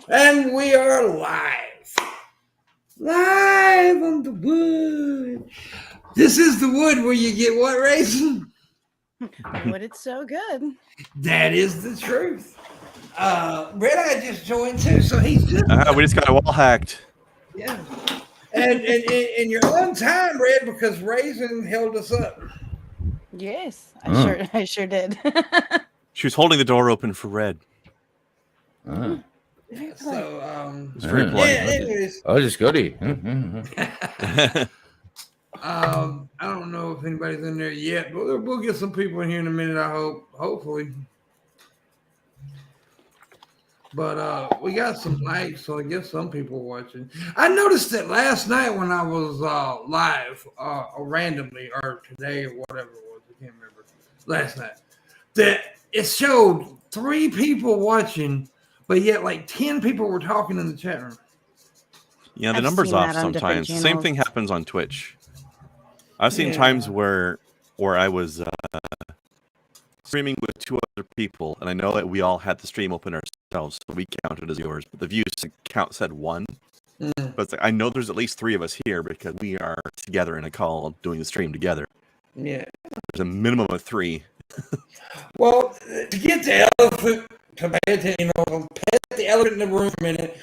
And we are live. Live on the wood. This is the wood where you get what, Raisin? But it's so good. That is the truth. Red Eye just joined too, so he's just we just got wall hacked. yeah. And you're on time, Red, because Raisin held us up. Yes, I sure did. She was holding the door open for Red. Yeah, so It's very polite. anyways, I just got here. I don't know if anybody's in there yet, but we'll get some people in here in a minute, I hope. Hopefully. But we got some likes, so I guess some people are watching. I noticed that last night when I was live, randomly, or today or whatever it was, I can't remember. Last night, that it showed 3 people watching, but yet like 10 people were talking in the chat room. Yeah, the I've number's seen off that on different sometimes. Same channels. thing happens on Twitch. I've seen Yeah. times where I was streaming with 2 other people, and I know that we all had the stream open ourselves, so we counted as yours. But the views count said 1. But it's like, I know there's at least 3 of us here because we are together in a call doing the stream together. Yeah. There's a minimum of 3. Well, to get the elephant, to pay attention, pet the elephant in the room for a minute.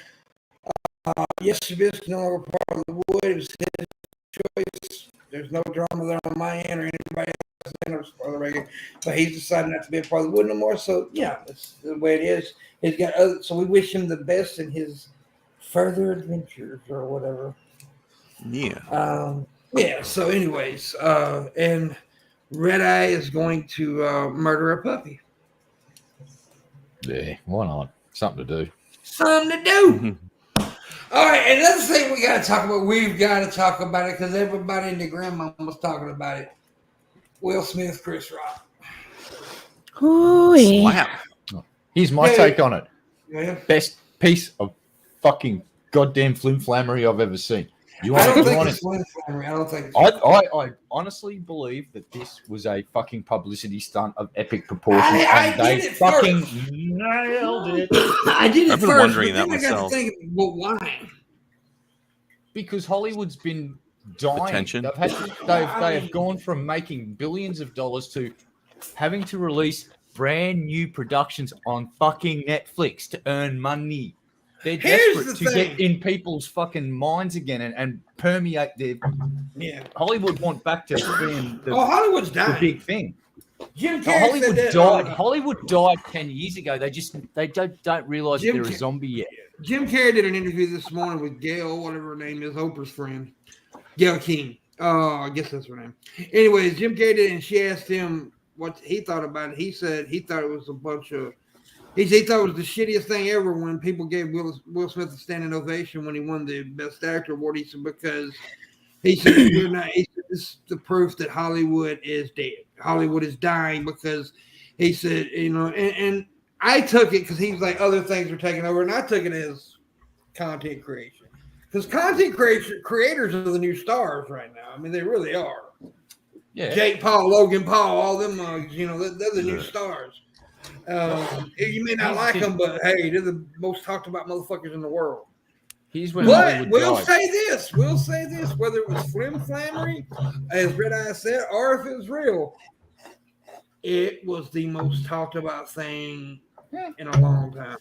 Yes, Trubisky no longer part of the wood. It was his choice. There's no drama there on my end or anybody else's end or the regular. But he's decided not to be a part of the wood no more. So yeah, that's the way it is. He's got other, so we wish him the best in his further adventures or whatever. Yeah. Yeah. So, anyways, and Red Eye is going to murder a puppy. Yeah, why not? Something to do. Something to do. All right, another thing we got to talk about. We've got to talk about it because everybody in the grandma was talking about it. Will Smith, Chris Rock. Hooey. Slap. Here's my take on it. Yeah. Best piece of fucking goddamn flimflammery I've ever seen. You I want don't to? think it's flimflammery. I don't think it's I honestly believe that this was a fucking publicity stunt of epic proportions, and did they it fucking first. nailed it. I did it I've been first, wondering but then that I got to myself. thinking, well, why? Because Hollywood's been dying. Attention. They have gone from making billions of dollars to having to release brand new productions on fucking Netflix to earn money. They're Here's desperate the to thing. get in people's fucking minds again and permeate their. Yeah. Hollywood want back to being Hollywood's the dying. big thing. Jim So Carrey Hollywood said that. died. Hollywood died 10 years ago. They don't realize Jim they're a Car- zombie yet. Jim Carrey did an interview this morning with Gail, whatever her name is, Oprah's friend, Gail King. I guess that's her name. Anyways, Jim Carrey did, and she asked him what he thought about it. He said he thought it was a bunch of. He thought it was the shittiest thing ever when people gave Will Smith a standing ovation when he won the Best Actor award. He said because he said we're not. He said this is the proof that Hollywood is dead. Hollywood is dying because he said and I took it because he was like other things are taking over, and I took it as content creation because content creators are the new stars right now. I mean, they really are. Yeah. Jake Paul, Logan Paul, all them mugs, they're the new stars. You may not like them, but hey, they're the most talked about motherfuckers in the world. Here's when But Hollywood we'll died. say this, whether it was flimflammery, as Red Eye said, or if it was real, it was the most talked about thing in a long time.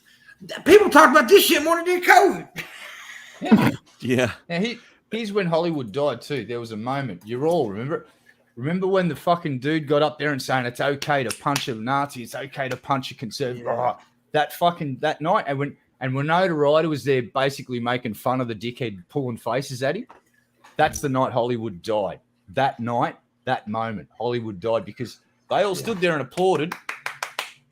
People talk about this shit more than they did COVID. Yeah. Now, here's when Hollywood died too. There was a moment. You all remember it? Remember when the fucking dude got up there and saying it's okay to punch a Nazi, it's okay to punch a conservative. Yeah. That night, and Winona Ryder was there basically making fun of the dickhead pulling faces at him. That's the night Hollywood died. That night, that moment, Hollywood died because they all stood there and applauded.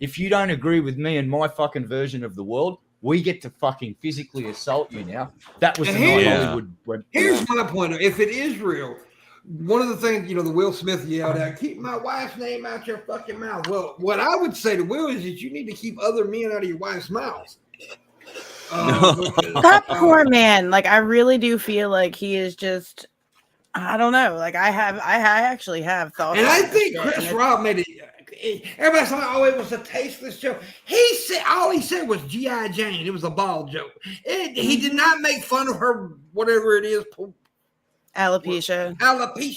If you don't agree with me and my fucking version of the world, we get to fucking physically assault you now. That was the night Hollywood went. Here's my point. If it is real, one of the things, the Will Smith yelled out, keep my wife's name out your fucking mouth. Well, what I would say to Will is that you need to keep other men out of your wife's mouth. That poor man. Like, I really do feel like he is just, I don't know. Like, I actually have thought. And I think Chris Rock made it. everybody's like, oh, it was a tasteless joke. He said all he said was G.I. Jane. It was a ball joke. He did not make fun of her, whatever it is. Alopecia. Alopecia.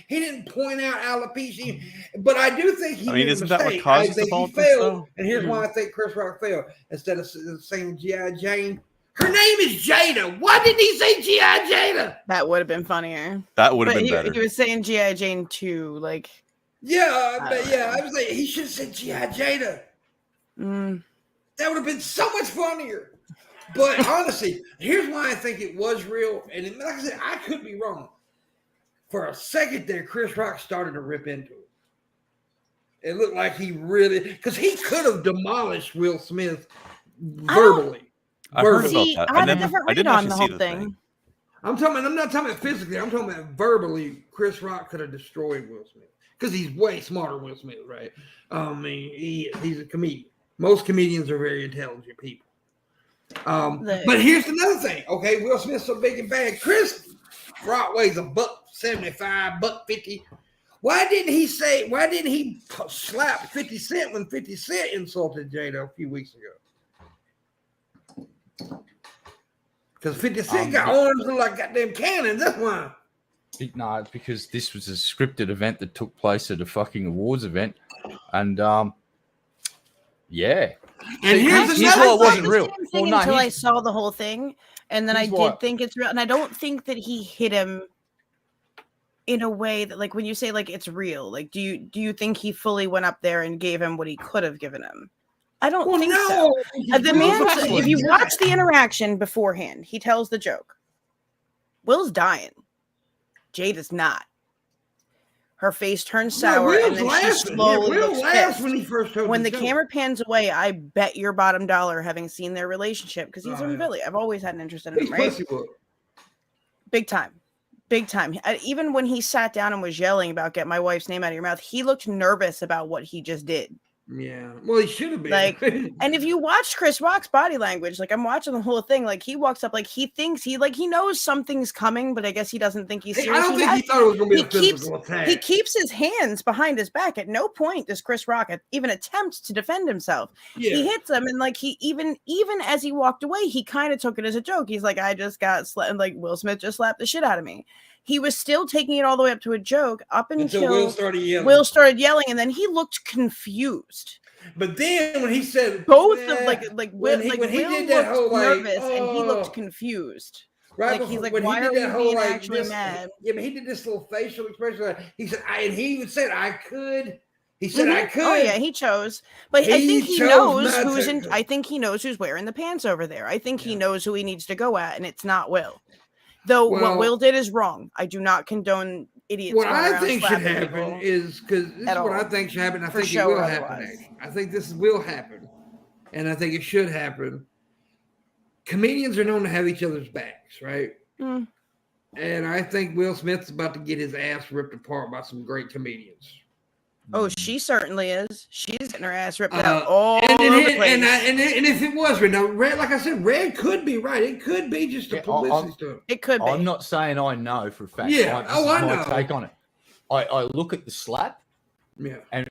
He didn't point out alopecia. But I do think he made a isn't that what mistake. causes I think the he baldness, failed. though? And here's why I think Chris Rock failed. Instead of saying G.I. Jane, her name is Jada. Why didn't he say G.I. Jada? That would have been funnier. That would have But been better. he was saying G.I. Jane too, like. Yeah, I was like, he should have said G.I. Jada. That would have been so much funnier. But honestly, here's why I think it was real. And like I said, I could be wrong. For a second there, Chris Rock started to rip into it. It looked like he really, because he could have demolished Will Smith verbally. I heard See, about that. I had a different I didn't read on actually the see whole the thing. thing. I'm not talking about physically. I'm talking about verbally. Chris Rock could have destroyed Will Smith because he's way smarter than Will Smith, right? I mean, he's a comedian. Most comedians are very intelligent people. But here's another thing. Okay, Will Smith's so big and bad. Chris Rock weighs $1.75, $1.50. Why didn't he slap 50 Cent when 50 Cent insulted Jada a few weeks ago? Because 50 Cent got arms like goddamn cannons. That's why. No, it's because this was a scripted event that took place at a fucking awards event. And yeah. And here's why another it wasn't thing. real. Well, no, until I saw the whole thing, and then I here's why. did think it's real, and I don't think that he hit him in a way that, like, when you say like it's real, like do you think he fully went up there and gave him what he could have given him? I don't think so. The man, if you watch the interaction beforehand, he tells the joke. Will's dying. Jada's not. Her face turns sour, and then she slowly looks pissed. When he first told When the joke. camera pans away, I bet your bottom dollar, having seen their relationship, because he's from Philly. I've always had an interest in him, right? Big time. Big time. Even when he sat down and was yelling about "get my wife's name out of your mouth," he looked nervous about what he just did. Yeah, well, he should have been. Like, and if you watch Chris Rock's body language, like I'm watching the whole thing, like he walks up, like he thinks he knows something's coming, but I guess he doesn't think he's serious. I don't think he thought it was going to be a physical attack. He keeps his hands behind his back. At no point does Chris Rock even attempt to defend himself. Yeah. He hits him, and like he even as he walked away, he kind of took it as a joke. He's like, I just got slapped, like Will Smith just slapped the shit out of me. He was still taking it all the way up to a joke up until Will started yelling, and then he looked confused. But then when he said both of Will he did that that whole nervous and he looked confused. Right, like he's like, when why he did are that we whole being actually mad? Yeah, but he did this little facial expression. He said, and he even said, I could. He said, I could. Oh yeah, he chose. But I think he knows who's in. I think he knows who's wearing the pants over there. I think he knows who he needs to go at, and it's not Will. Though what Will did is wrong. I do not condone idiots. What I think should happen is, because this is what I think should happen. I think it will happen. I think this will happen, and I think it should happen. Comedians are known to have each other's backs, right? And I think Will Smith's about to get his ass ripped apart by some great comedians. Oh, she certainly is. She's getting her ass ripped out all over the place. And if it was Red, now Red, like I said, Red could be right. It could be just a publicity stuff. It could be. I'm not saying I know for a fact. Yeah. I know. My take on it. I look at the slap. Yeah. And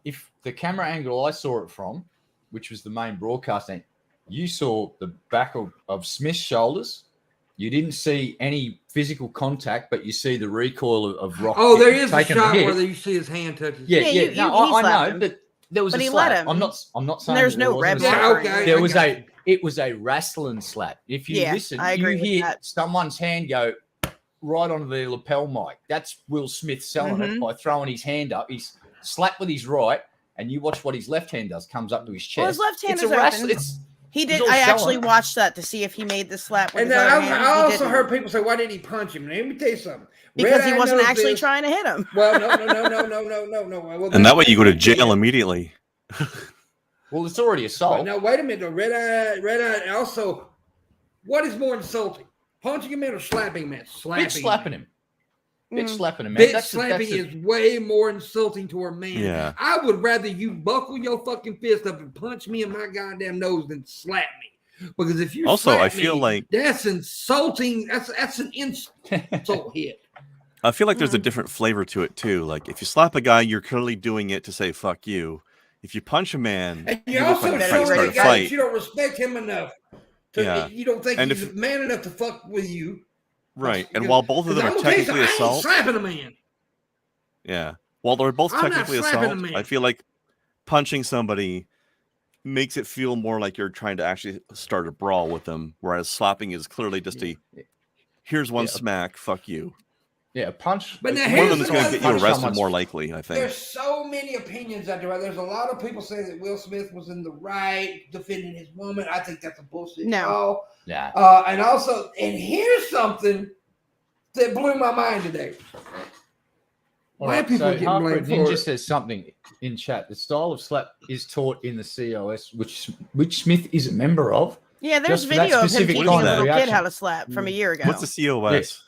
if the camera angle I saw it from, which was the main broadcasting, you saw the back of Smith's shoulders. You didn't see any physical contact, but you see the recoil of Rock. Oh, there is a shot where you see his hand touch his head. I know, but there was but a he slap. let him. I'm not saying there's no red. There was it was a wrestling slap. If you listen, you hear someone's hand go right onto the lapel mic. That's Will Smith selling it by throwing his hand up. He's slapped with his right, and you watch what his left hand does. Comes up to his chest. Well, his left hand is open. He did. I actually watched that to see if he made the slap. With and I also heard people say, "Why didn't he punch him?" Let me tell you something. Because he wasn't actually trying to hit him. Well, no. And that way you go to jail immediately. Well, it's already assault. No, wait a minute. Red eye. Also, what is more insulting? Punching him in or slapping him in? Slapping him. Bitch slapping him. Bitch slapping is way more insulting to a man. Yeah. I would rather you buckle your fucking fist up and punch me in my goddamn nose than slap me. Because if you also, I feel like that's insulting. That's an insult hit. I feel like there's a different flavor to it too. Like if you slap a guy, you're clearly doing it to say "fuck you." If you punch a man, And you you're look like also you're trying to showing start the a guy that fight. you don't respect him enough. You don't think And he's man enough to fuck with you. Right. And while both of them are technically assault, I ain't slapping a man. yeah. While they're both I'm not technically slapping a assault, man. I feel like punching somebody makes it feel more like you're trying to actually start a brawl with them, whereas slapping is clearly just here's one smack, fuck you. Yeah, a punch. But now One of here's them is the going to other get you thing. arrested more likely, I think. There's so many opinions out there. There's a lot of people saying that Will Smith was in the right defending his woman. I think that's a bullshit call. Yeah. And here's something that blew my mind today. Why people get blamed for Ninja it? says something in chat. The style of slap is taught in the COS, which Smith is a member of. Yeah, there's Just for that video of him specific teaching a kind of little kid reaction. how to slap from a year ago. What's the COS?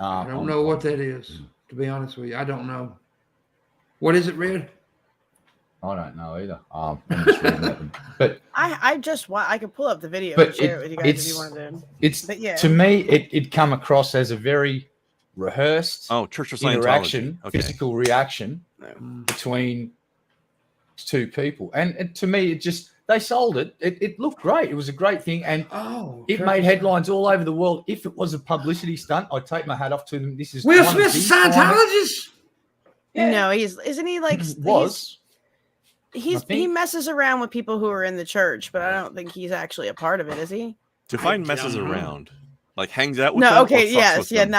I don't know what that is, to be honest with you. I don't know. What is it, Red? I don't know either. I'm just reading it. But I could pull up the video But and share it with you guys if you wanted to. But yeah. To me, it come across as a very rehearsed Church of Scientology. interaction, physical reaction between two people. And to me, they sold it. It looked great. It was a great thing. And it made headlines all over the world. If it was a publicity stunt, I'd take my hat off to them. This is Will Smith's a Scientologist? Yeah. No, isn't he like he messes around with people who are in the church, but I don't think he's actually a part of it, is he? Define messes around. Like hangs out with them? No, okay, or fucks yes, with yeah, them?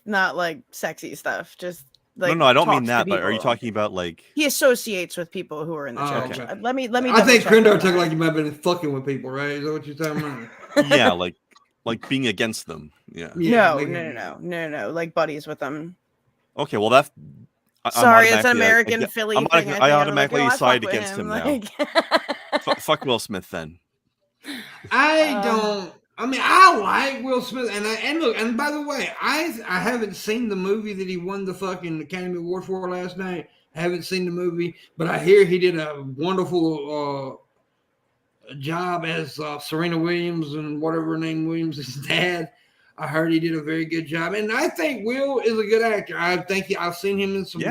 not like sexy stuff. Just like no, I don't mean talks to that, but are you people. talking about like He associates with people who are in the church. Okay. Let me I think double check Krendor took like you might have been fucking with people, right? Is that what you're talking about? yeah, like being against them. Yeah. No, like buddies with them. Okay, well that's Sorry, it's an American Philly thing. I automatically I side fuck with against him like... now. Fuck Will Smith then. I like Will Smith, and look, and by the way, I haven't seen the movie that he won the fucking Academy Award for last night. I haven't seen the movie, but I hear he did a wonderful job as Serena Williams and whatever her name Williams' dad. I heard he did a very good job, and I think Will is a good actor. I think I've seen him in some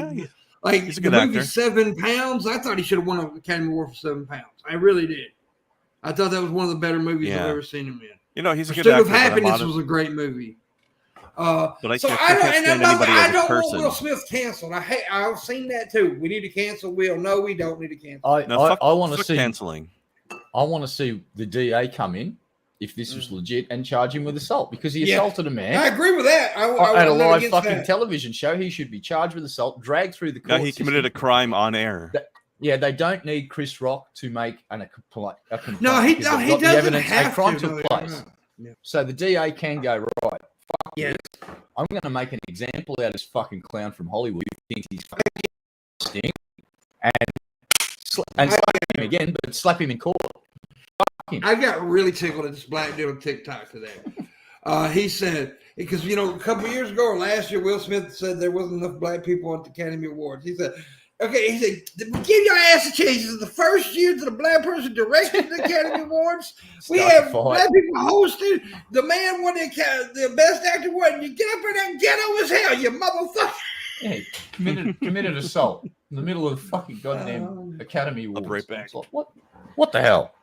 like he's a the good movie actor. 7 Pounds. I thought he should have won an Academy Award for 7 Pounds. I really did. I thought that was one of the better movies I've ever seen him in. You know, he's a good Pursuit actor. of Happiness was a great movie. But I So can't I stand anybody as a don't person. want Will Smith canceled. I've seen that too. We need to cancel Will. No, we don't need to cancel. I want to see canceling. I want to see the DA come in if this was legit and charge him with assault because he assaulted a man. I agree with that. At a live fucking television show, he should be charged with assault, dragged through the court. No, he committed a crime on air. They don't need Chris Rock to make a complaint. No, he doesn't have a crime to. took place. Yeah. So the DA can go, right, fuck yes. I'm going to make an example out of this fucking clown from Hollywood who thinks he's fucking sting and slap him again, but slap him in court. I got really tickled at this black dude on TikTok today. He said, because, a couple years ago or last year, Will Smith said there wasn't enough black people at the Academy Awards. He said, give your ass a chance. This is the first year that a black person directed the Academy Awards. We have black people hosted. The man won the best actor award. And you get up in there ghetto as hell, you motherfucker. Yeah, committed assault in the middle of the fucking goddamn Academy Awards. I'll be right back. What the hell?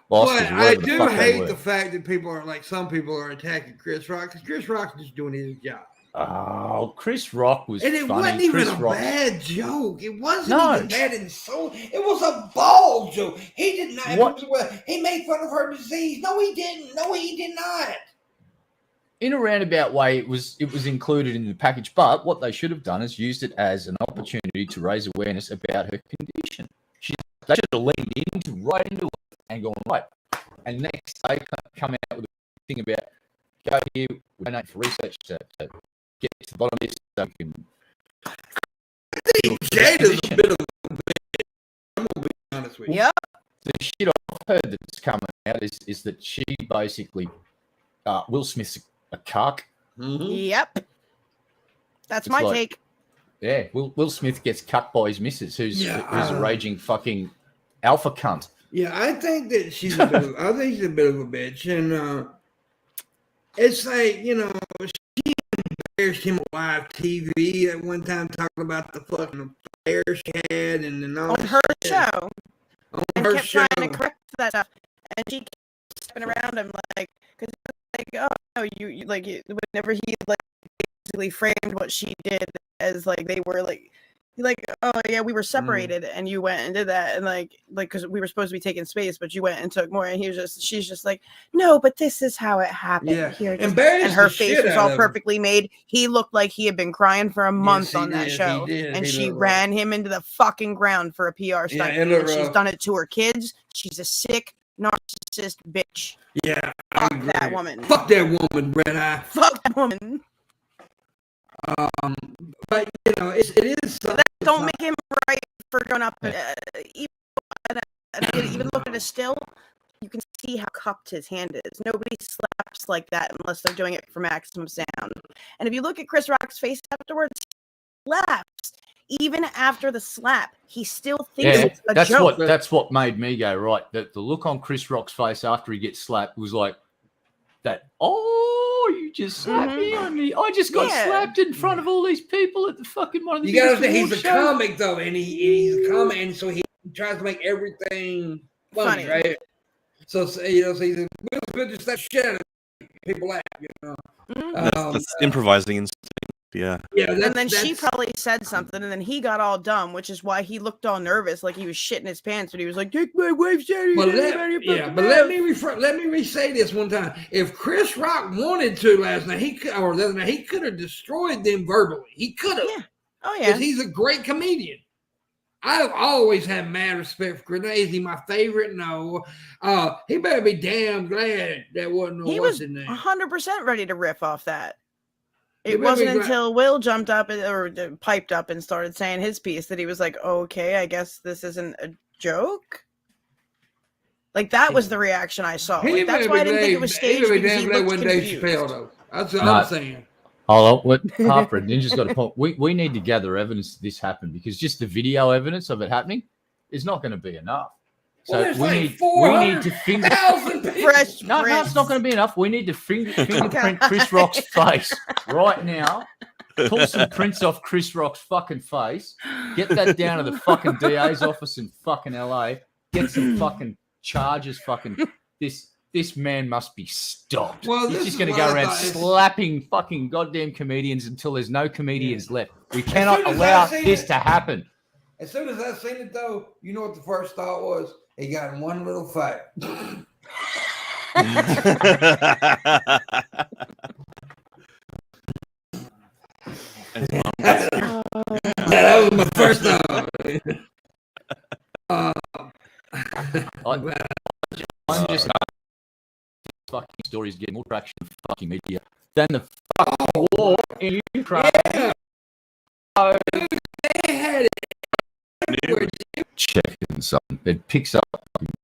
But I do hate the fact that people are some people are attacking Chris Rock because Chris Rock's just doing his job. Oh, Chris Rock was funny. And it wasn't even Chris a Rock. bad joke. It wasn't even bad in soul. It was a ball joke. He did not. He made fun of her disease. No, he didn't. No, he did not. In a roundabout way, it was included in the package. But what they should have done is used it as an opportunity to raise awareness about her condition. They should have leaned right into it and gone, right. And next they come out with a thing about go here, we donate for research to get to the bottom of this so we can. I think Jada's a bit of a bitch. I'm gonna be honest with you. Yep. The shit I've heard that's coming out is that she basically Will Smith's a cuck. Mm-hmm. Yep. That's my take. Yeah, Will Smith gets cut by his missus, who's a raging fucking alpha cunt. Yeah, I think that she's a bit of a bitch, and it's like she embarrassed him on live TV at one time, talking about the fucking affair she had and all On that her shit. show. On And her kept show. trying to correct that stuff. And she kept stepping around him like, because like, oh, no, you like, whenever he like basically framed what she did as like they were like, oh yeah, we were separated, and you went and did that, and like because we were supposed to be taking space, but you went and took more, and she's just like, no, but this is how it happened. Yeah, Here, embarrassed and her the face shit was out all of him. perfectly made. He looked like he had been crying for a month he on that did, he show, did, and he she looked ran him into the fucking ground for a PR stunt. it looked And she's rough. done it to her kids. She's a sick narcissist bitch. Yeah, Fuck I that agree. woman. Fuck that woman, Red Eye. Fuck that woman. But you know, it is something. That don't make him right for going up. Even look at it still, you can see how cupped his hand is. Nobody slaps like that unless they're doing it for maximum sound. And if you look at Chris Rock's face afterwards, he laughs. Even after the slap, he still thinks it's a joke. That's what made me go right. The look on Chris Rock's face after he gets slapped was like that. Oh, you just slapped me on me. I just got slapped in front of all these people at the fucking one of the. You gotta say biggest he's a award shows. comic though, and he's a comic, and so he tries to make everything funny. Right? So you know, so he's a Will just that shit out of people laugh. You know, that's improvising instinct. Yeah. Yeah, and then she probably said something, and then he got all dumb, which is why he looked all nervous, like he was shitting his pants. But he was like, "Take my wife's daddy." But let me re-say this one time. If Chris Rock wanted to last night, the other night, he could have destroyed them verbally. He could have. Yeah. Oh yeah. Because he's a great comedian. I've always had mad respect for Chris. Is he my favorite? No. He better be damn glad that wasn't no what's his name. 100% ready to riff off that. It wasn't until Will jumped up or piped up and started saying his piece that he was like, okay, I guess this isn't a joke. Like, that was the reaction I saw. Like, that's why I didn't think it was staged, because he looked confused. That's what I'm saying. Hold on, Harper, Ninja's got a point. We need to gather evidence that this happened, because just the video evidence of it happening is not going to be enough. So we need to fingerprint. No, it's not going to be enough. We need to fingerprint Chris Rock's face right now. Pull some prints off Chris Rock's fucking face. Get that down to the fucking DA's office in fucking LA. Get some fucking charges. Fucking this man must be stopped. Well, he's just going to go around slapping fucking goddamn comedians until there's no comedians left. We cannot allow this to happen. As soon as I seen it, though, you know what the first thought was? He got in one little fight. That was my first thought. I'm just fucking stories get more traction in fucking media than the fucking war in Ukraine. Yeah. They had it. Checking something. It picks up.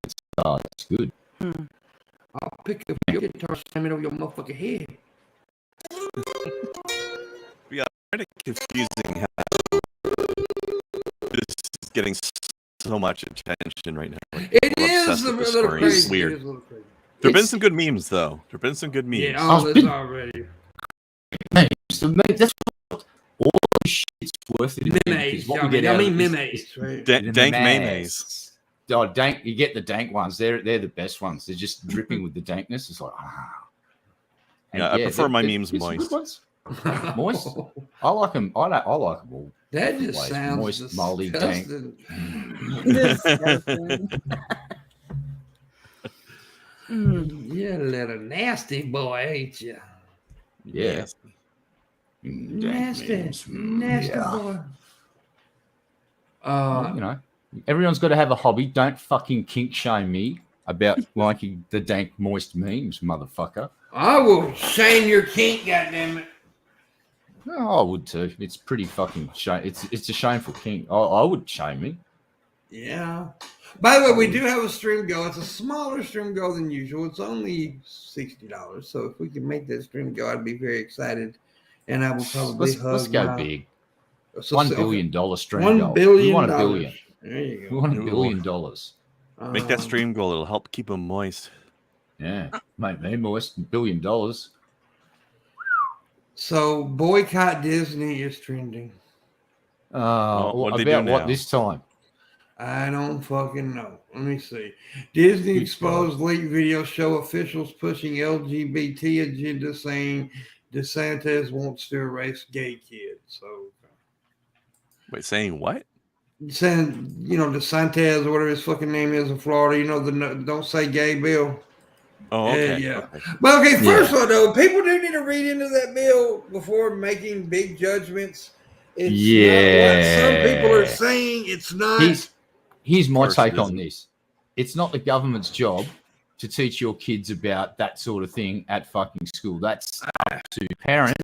It's good. I'll pick up your guitar, slam it over your motherfucking head. Yeah, kind of confusing how this is getting so much attention right now. Like, it is a little crazy. It's weird. There have been some good memes, though. There have been some good memes. Yeah, all this already. That's what all this shit's worth it. Memes. I mean memes, right? Dank memes. Oh, dank! You get the dank ones. They're the best ones. They're just dripping with the dankness. It's like, I prefer my memes moist. Moist. I like them. I like them all. That just sounds moist, moldy, dank. You're a little nasty boy, ain't you? Yeah. Nasty boy. You know, everyone's got to have a hobby. Don't fucking kink shame me about liking the dank, moist memes, motherfucker. I will shame your kink, goddammit. No, I would too. It's pretty fucking shame. It's a shameful kink. I would shame me. Yeah. By the way, we do have a stream go. It's a smaller stream go than usual. It's only $60. So if we can make that stream go, I'd be very excited. And I will probably let's go big. So, $1 billion stream $1 goal. billion. We want $1 billion. There you go. We want $1 billion. Make that stream goal. It'll help keep them moist. Yeah, mate, me moist $1 billion. So boycott Disney is trending. What did they do About what now? this time? I don't fucking know. Let me see. Disney Good exposed leaked video show officials pushing LGBT agenda, saying DeSantis wants to erase gay kids. So Wait, saying what? saying, DeSantis or whatever his fucking name is in Florida, the don't say gay bill. Oh, okay. Yeah. Okay. But okay, first of all, though, people do need to read into that bill before making big judgments. It's not what some people are saying. It's not. Here's my course it take on isn't. this. It's not the government's job to teach your kids about that sort of thing at fucking school. That's up to parents.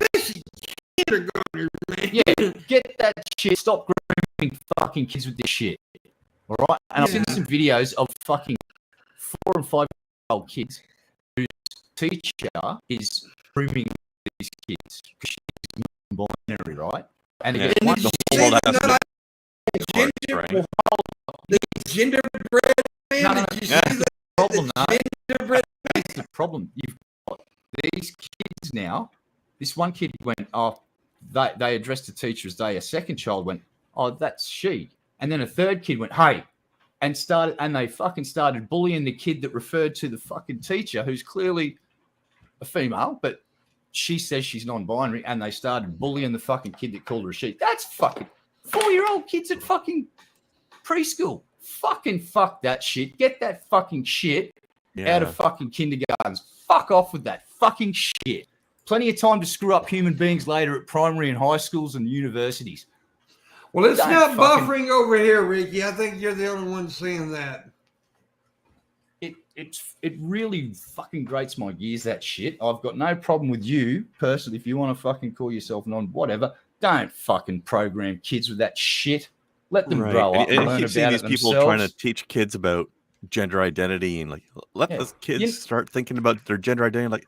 Kindergartners, man. Yeah, get that shit. Stop grooming fucking kids with this shit. All right? And I've seen some videos of fucking 4 and 5-year-old kids whose teacher is grooming these kids because she's non-binary, right? And they get one The whole world has to Gender, the genderbread man. No, no, Did you yeah. see that? problem, no. Genderbread. That's the problem. You've got these kids now. This one kid went, oh, they addressed the teacher as they. A second child went, oh, that's she. And then a third kid went, hey, and they fucking started bullying the kid that referred to the fucking teacher, who's clearly a female, but she says she's non-binary, and they started bullying the fucking kid that called her a she. That's fucking 4-year-old kids at fucking preschool. Fucking fuck that shit. Get that fucking shit out of fucking kindergartens. Fuck off with that fucking shit. Plenty of time to screw up human beings later at primary and high schools and universities. Well, it's Don't not fucking- buffering over here, Ricky. I think you're the only one seeing that. It really fucking grates my gears, that shit. I've got no problem with you personally. If you want to fucking call yourself whatever, don't fucking program kids with that shit. Let them grow up and I learn keep seeing about these it people themselves. trying to teach kids about gender identity and let the kids start thinking about their gender identity. Like,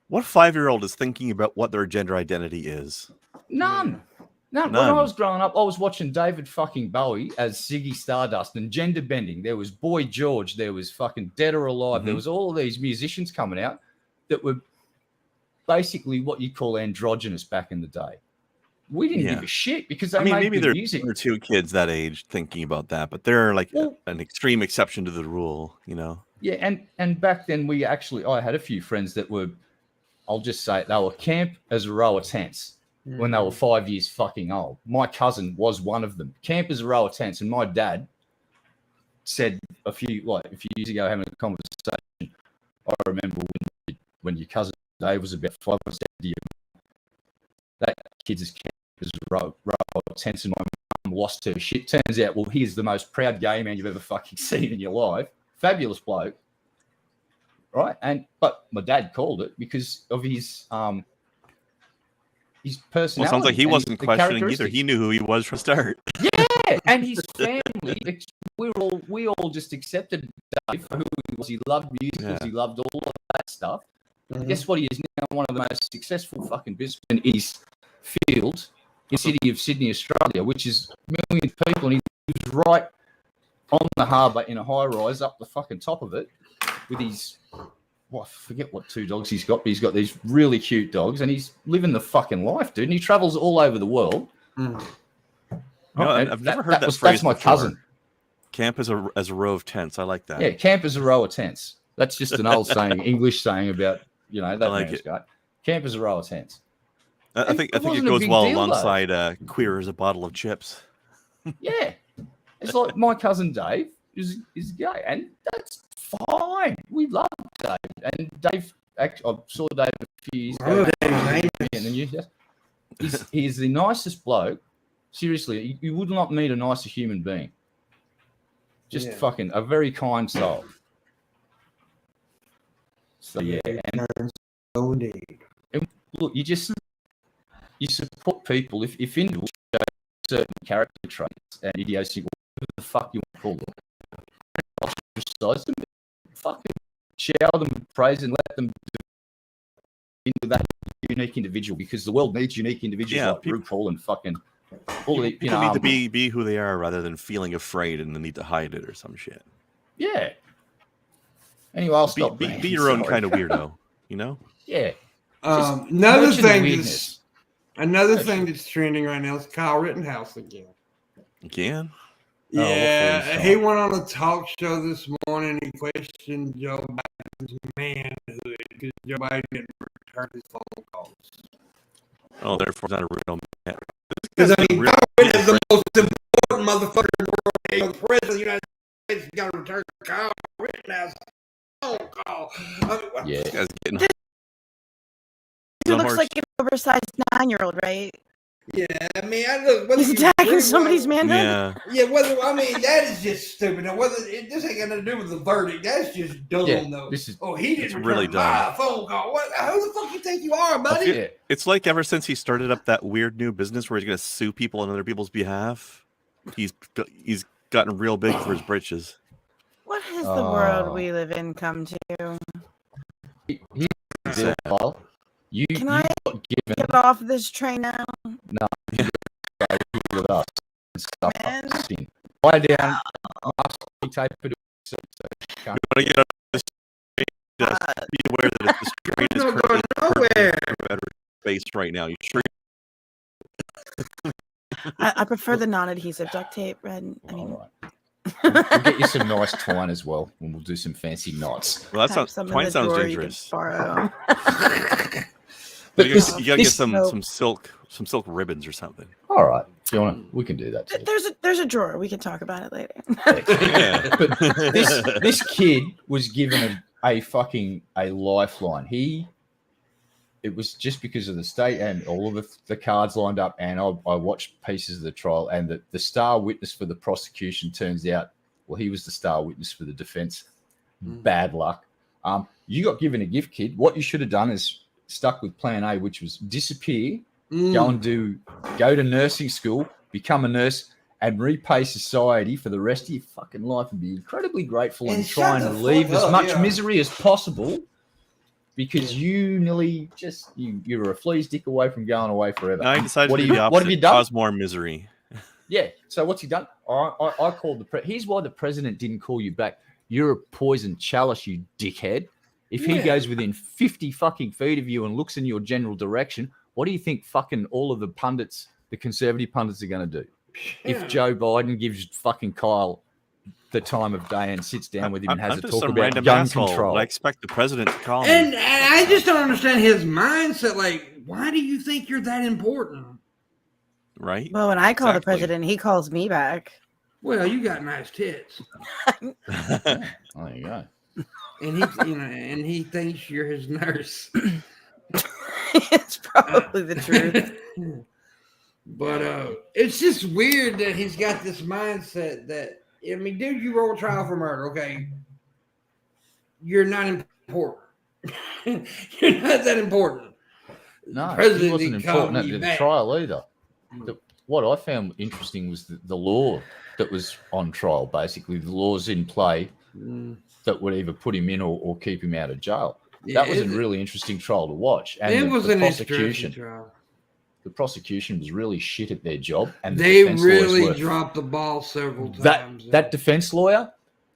what 5-year-old is thinking about what their gender identity is? None. When I was growing up, I was watching David fucking Bowie as Ziggy Stardust and gender bending. There was Boy George. There was fucking Dead or Alive. Mm-hmm. There was all of these musicians coming out that were basically what you call androgynous back in the day. We didn't give a shit because they made maybe good there's music. 1 or 2 kids that age thinking about that, but they're like an extreme exception to the rule, Yeah, and back then I had a few friends that were, I'll just say it, they were camp as a row of tents when they were 5 years fucking old. My cousin was one of them. Camp as a row of tents, and my dad said a few years ago having a conversation. I remember when your cousin Dave was about 5, I said to you, that kid's as camp as a row of tents, and my mum lost her shit. Turns out, well, he's the most proud gay man you've ever fucking seen in your life. Fabulous bloke. Right, but my dad called it because of his personality. Well, it sounds like he wasn't the questioning either. He knew who he was from the start. Yeah, and his family. We all just accepted Dave for who he was. He loved musicals. Yeah. He loved all of that stuff. Guess what? He is now one of the most successful fucking businessmen in his field in the city of Sydney, Australia, which is millions of people. And he was right on the harbour in a high rise up the fucking top of it with his, I forget what 2 dogs he's got, but he's got these really cute dogs, and he's living the fucking life, dude. And he travels all over the world. I've never heard that phrase That's my before. cousin. Camp as a row of tents. I like that. Yeah, camp is a row of tents. That's just an old saying, English saying about, that like man's it. guy. Camp is a row of tents. I think it wasn't a goes big well deal, though. alongside queer as a bottle of chips. Yeah. It's like my cousin Dave is gay, and that's fine. We love Dave. And Dave, actually, I saw Dave a few years ago. He's the nicest bloke. Seriously, you would not meet a nicer human being. Just fucking a very kind soul. So yeah, and look, you support people if individuals show certain character traits and idiosyncrasies, whatever the fuck you want to call them, ostracize them, fucking shower them with praise and let them into that unique individual, because the world needs unique individuals like RuPaul and fucking all the People need to be who they are rather than feeling afraid and the need to hide it or some shit. Yeah. Anyway, I'll stop. Be your own kind of weirdo, Yeah. Another thing Another thing that's trending right now is Kyle Rittenhouse again. Again? Yeah, what for he his went on a talk show this morning. He questioned Joe Biden's manhood because Joe Biden didn't return his phone calls. Oh, therefore, it's not a real man. Because I mean, Kyle Rittenhouse is the most important motherfucker in the world. He's the president of the United States. Got to return Kyle Rittenhouse phone call. I mean, what? Yeah. This guy's getting He on looks horse. like an oversized 9-year-old, right? Yeah, I mean, I look. Whether He's you attacking agree somebody's with- manhood. Yeah. Yeah, whether I mean that is just stupid. Now, whether this ain't got nothing to do with the verdict, that's just dumb, Yeah, though. this is- he it's didn't really return my phone call. What? Who the fuck you think you are, buddy? Yeah. It's like ever since he started up that weird new business where he's going to sue people on other people's behalf, he's gotten real big for his britches. What has the world Oh. we live in come to? Here's the deal, Kyle. You Can you I got given Get off this train now. with us and stuff Man. up in. Lie down, mask, tape it. So You want to get up this train, just be aware that this train is We're not currently going nowhere. in outer space right now. You sure? I prefer the non-adhesive duct tape, Red. I mean, all right. We'll get you some nice twine as well, and we'll do some fancy knots. Well, that have sounds some in twine the sounds drawer you can dangerous. borrow. But You this- gotta get this- some silk ribbons or something. All right, if you want, we can do that. Too. There's a drawer. We can talk about it later. Yeah. But this kid was given a fucking lifeline. It was just because of the state and all of the cards lined up, and I watched pieces of the trial, and the star witness for the prosecution turns out, well, he was the star witness for the defense. Bad luck. You got given a gift, kid. What you should have done is stuck with plan A, which was disappear, go to nursing school, become a nurse, and repay society for the rest of your fucking life and be incredibly grateful and try shut and the leave fuck as up, much yeah. misery as possible because you nearly just you were a flea's dick away from going away forever. Now he decided What to do do you- the what have opposite, you done? cause more misery. Yeah. So what's he done? I called here's why the president didn't call you back. You're a poisoned chalice, you dickhead. If he Yeah. goes within 50 fucking feet of you and looks in your general direction, what do you think fucking all of the pundits, the conservative pundits, are going to do? Yeah. If Joe Biden gives fucking Kyle the time of day and sits down with him and has I'm a just talk some about random gun asshole. control. I expect the president to call me. And I just don't understand his mindset. Like, why do you think you're that important? Right? Well, when I call the Exactly. president, he calls me back. Well, you got nice tits, Oh, there you go. and and he thinks you're his nurse. It's probably the truth. But it's just weird that he's got this mindset that, I mean, dude, you roll a trial for murder, okay? You're not important. You're not that important. No, he President wasn't didn't call important at me the back. trial either. What I found interesting was the law that was on trial, basically the laws in play that would either put him in or keep him out of jail. Yeah, That was a really interesting trial to watch. And it the, was the an prosecution, interesting trial. the prosecution was really shit at their job, and the They defense lawyers really were. dropped the ball several That times. that defense lawyer,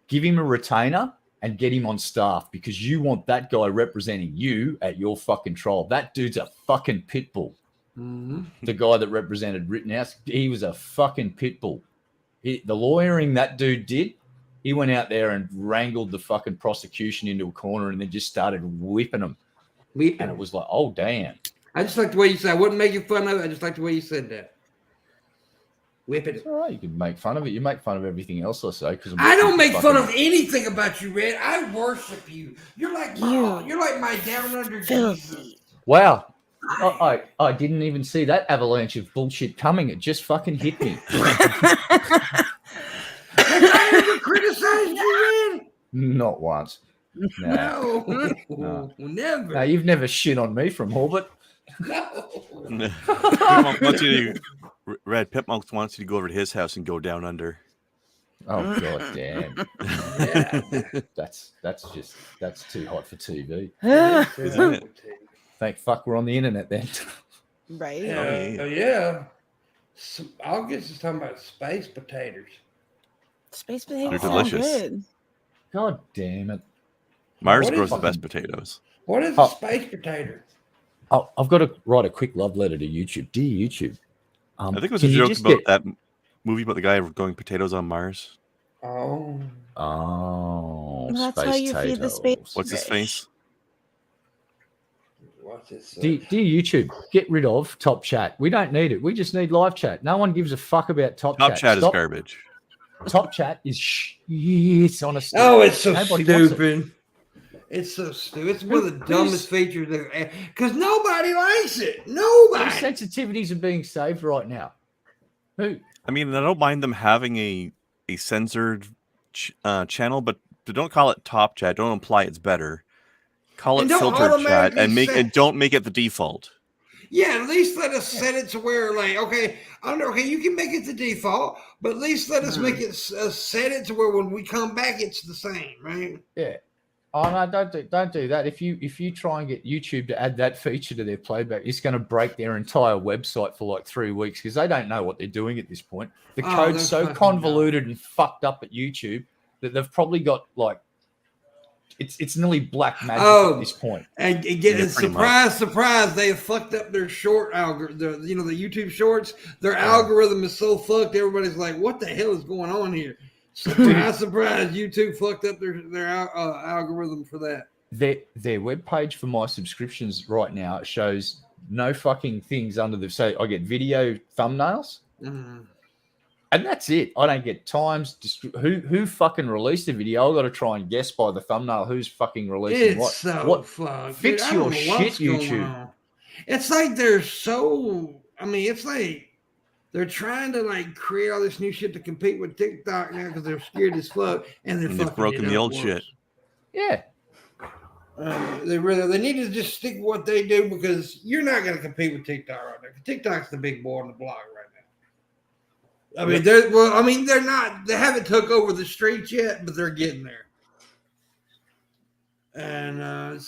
give him a retainer and get him on staff because you want that guy representing you at your fucking trial. That dude's a fucking pit bull. Mhm. The guy that represented Rittenhouse, he was a fucking pit bull. The lawyering that dude did, he went out there and wrangled the fucking prosecution into a corner and then just started whipping them. And it was like, oh, damn. I just like the way you said. I wasn't making fun of it. I just like the way you said that. Whip It's it. all right. You can make fun of it. You make fun of everything else, I say. Because I don't make fun of anything about you, Red. I worship you. You're like you're like my down under Jesus. Filthy. Wow. I didn't even see that avalanche of bullshit coming. It just fucking hit me. Have I ever criticized you, Red? Not once. No. No, never. No, you've never shit on me from orbit. No. PIMPMUNK wants you to, Red PIMPMUNK wants you to go over to his house and go down under. Oh god damn. Yeah. That's too hot for TV. Isn't it? Thank fuck we're on the internet then. Right? Yeah. August is talking about space potatoes. Space potatoes They're sound delicious. good. God damn it. Mars What grows is the it? best potatoes. What is Oh. a space potato? Oh, I've got to write a quick love letter to YouTube. Dear YouTube, I think it was a can you joke just about that movie about the guy growing potatoes on Mars. Oh. Oh, Well, that's how space you feed the space. potatoes. What's his face? Watch this. Dear YouTube, get rid of Top Chat. We don't need it. We just need live chat. No one gives a fuck about Top Chat. Top Chat is Stop. garbage. Top Chat is shit, honestly. Oh, it's so Nobody wants it. stupid. It's so stupid. It's one of the dumbest features there because nobody likes it. Whose Nobody. sensitivities are being saved right now? Who? I mean, I don't mind them having a censored channel, but don't call it Top Chat. Don't imply it's better. Call And it don't filtered chat automatically and don't make it the default. Yeah, at least let us set it to where, like, okay, you can make it the default, but at least let us make it set it to where when we come back, it's the same, right? Yeah. Oh no! Don't do that. If you try and get YouTube to add that feature to their playback, it's going to break their entire website for like 3 weeks because they don't know what they're doing at this point. The code's so convoluted and fucked up at YouTube that they've probably got like it's nearly black magic at this point. And surprise, they have fucked up their short algorithm. The YouTube shorts. Their algorithm is so fucked. Everybody's like, "What the hell is going on here?" Surprise, YouTube fucked up their algorithm for that. Their webpage for my subscriptions right now shows no fucking things under the. So I get video thumbnails, and that's it. I don't get times. Who fucking released the video? I got to try and guess by the thumbnail who's fucking releasing what. So fucked. Fix your shit, YouTube. It's like they're so. I mean, it's like. They're trying to like create all this new shit to compete with TikTok now because they're scared as fuck and they've broken the old shit. Yeah, they need to just stick with what they do because you're not going to compete with TikTok right now. TikTok's the big boy on the block right now. I mean, they're not. They haven't took over the streets yet, but they're getting there. And and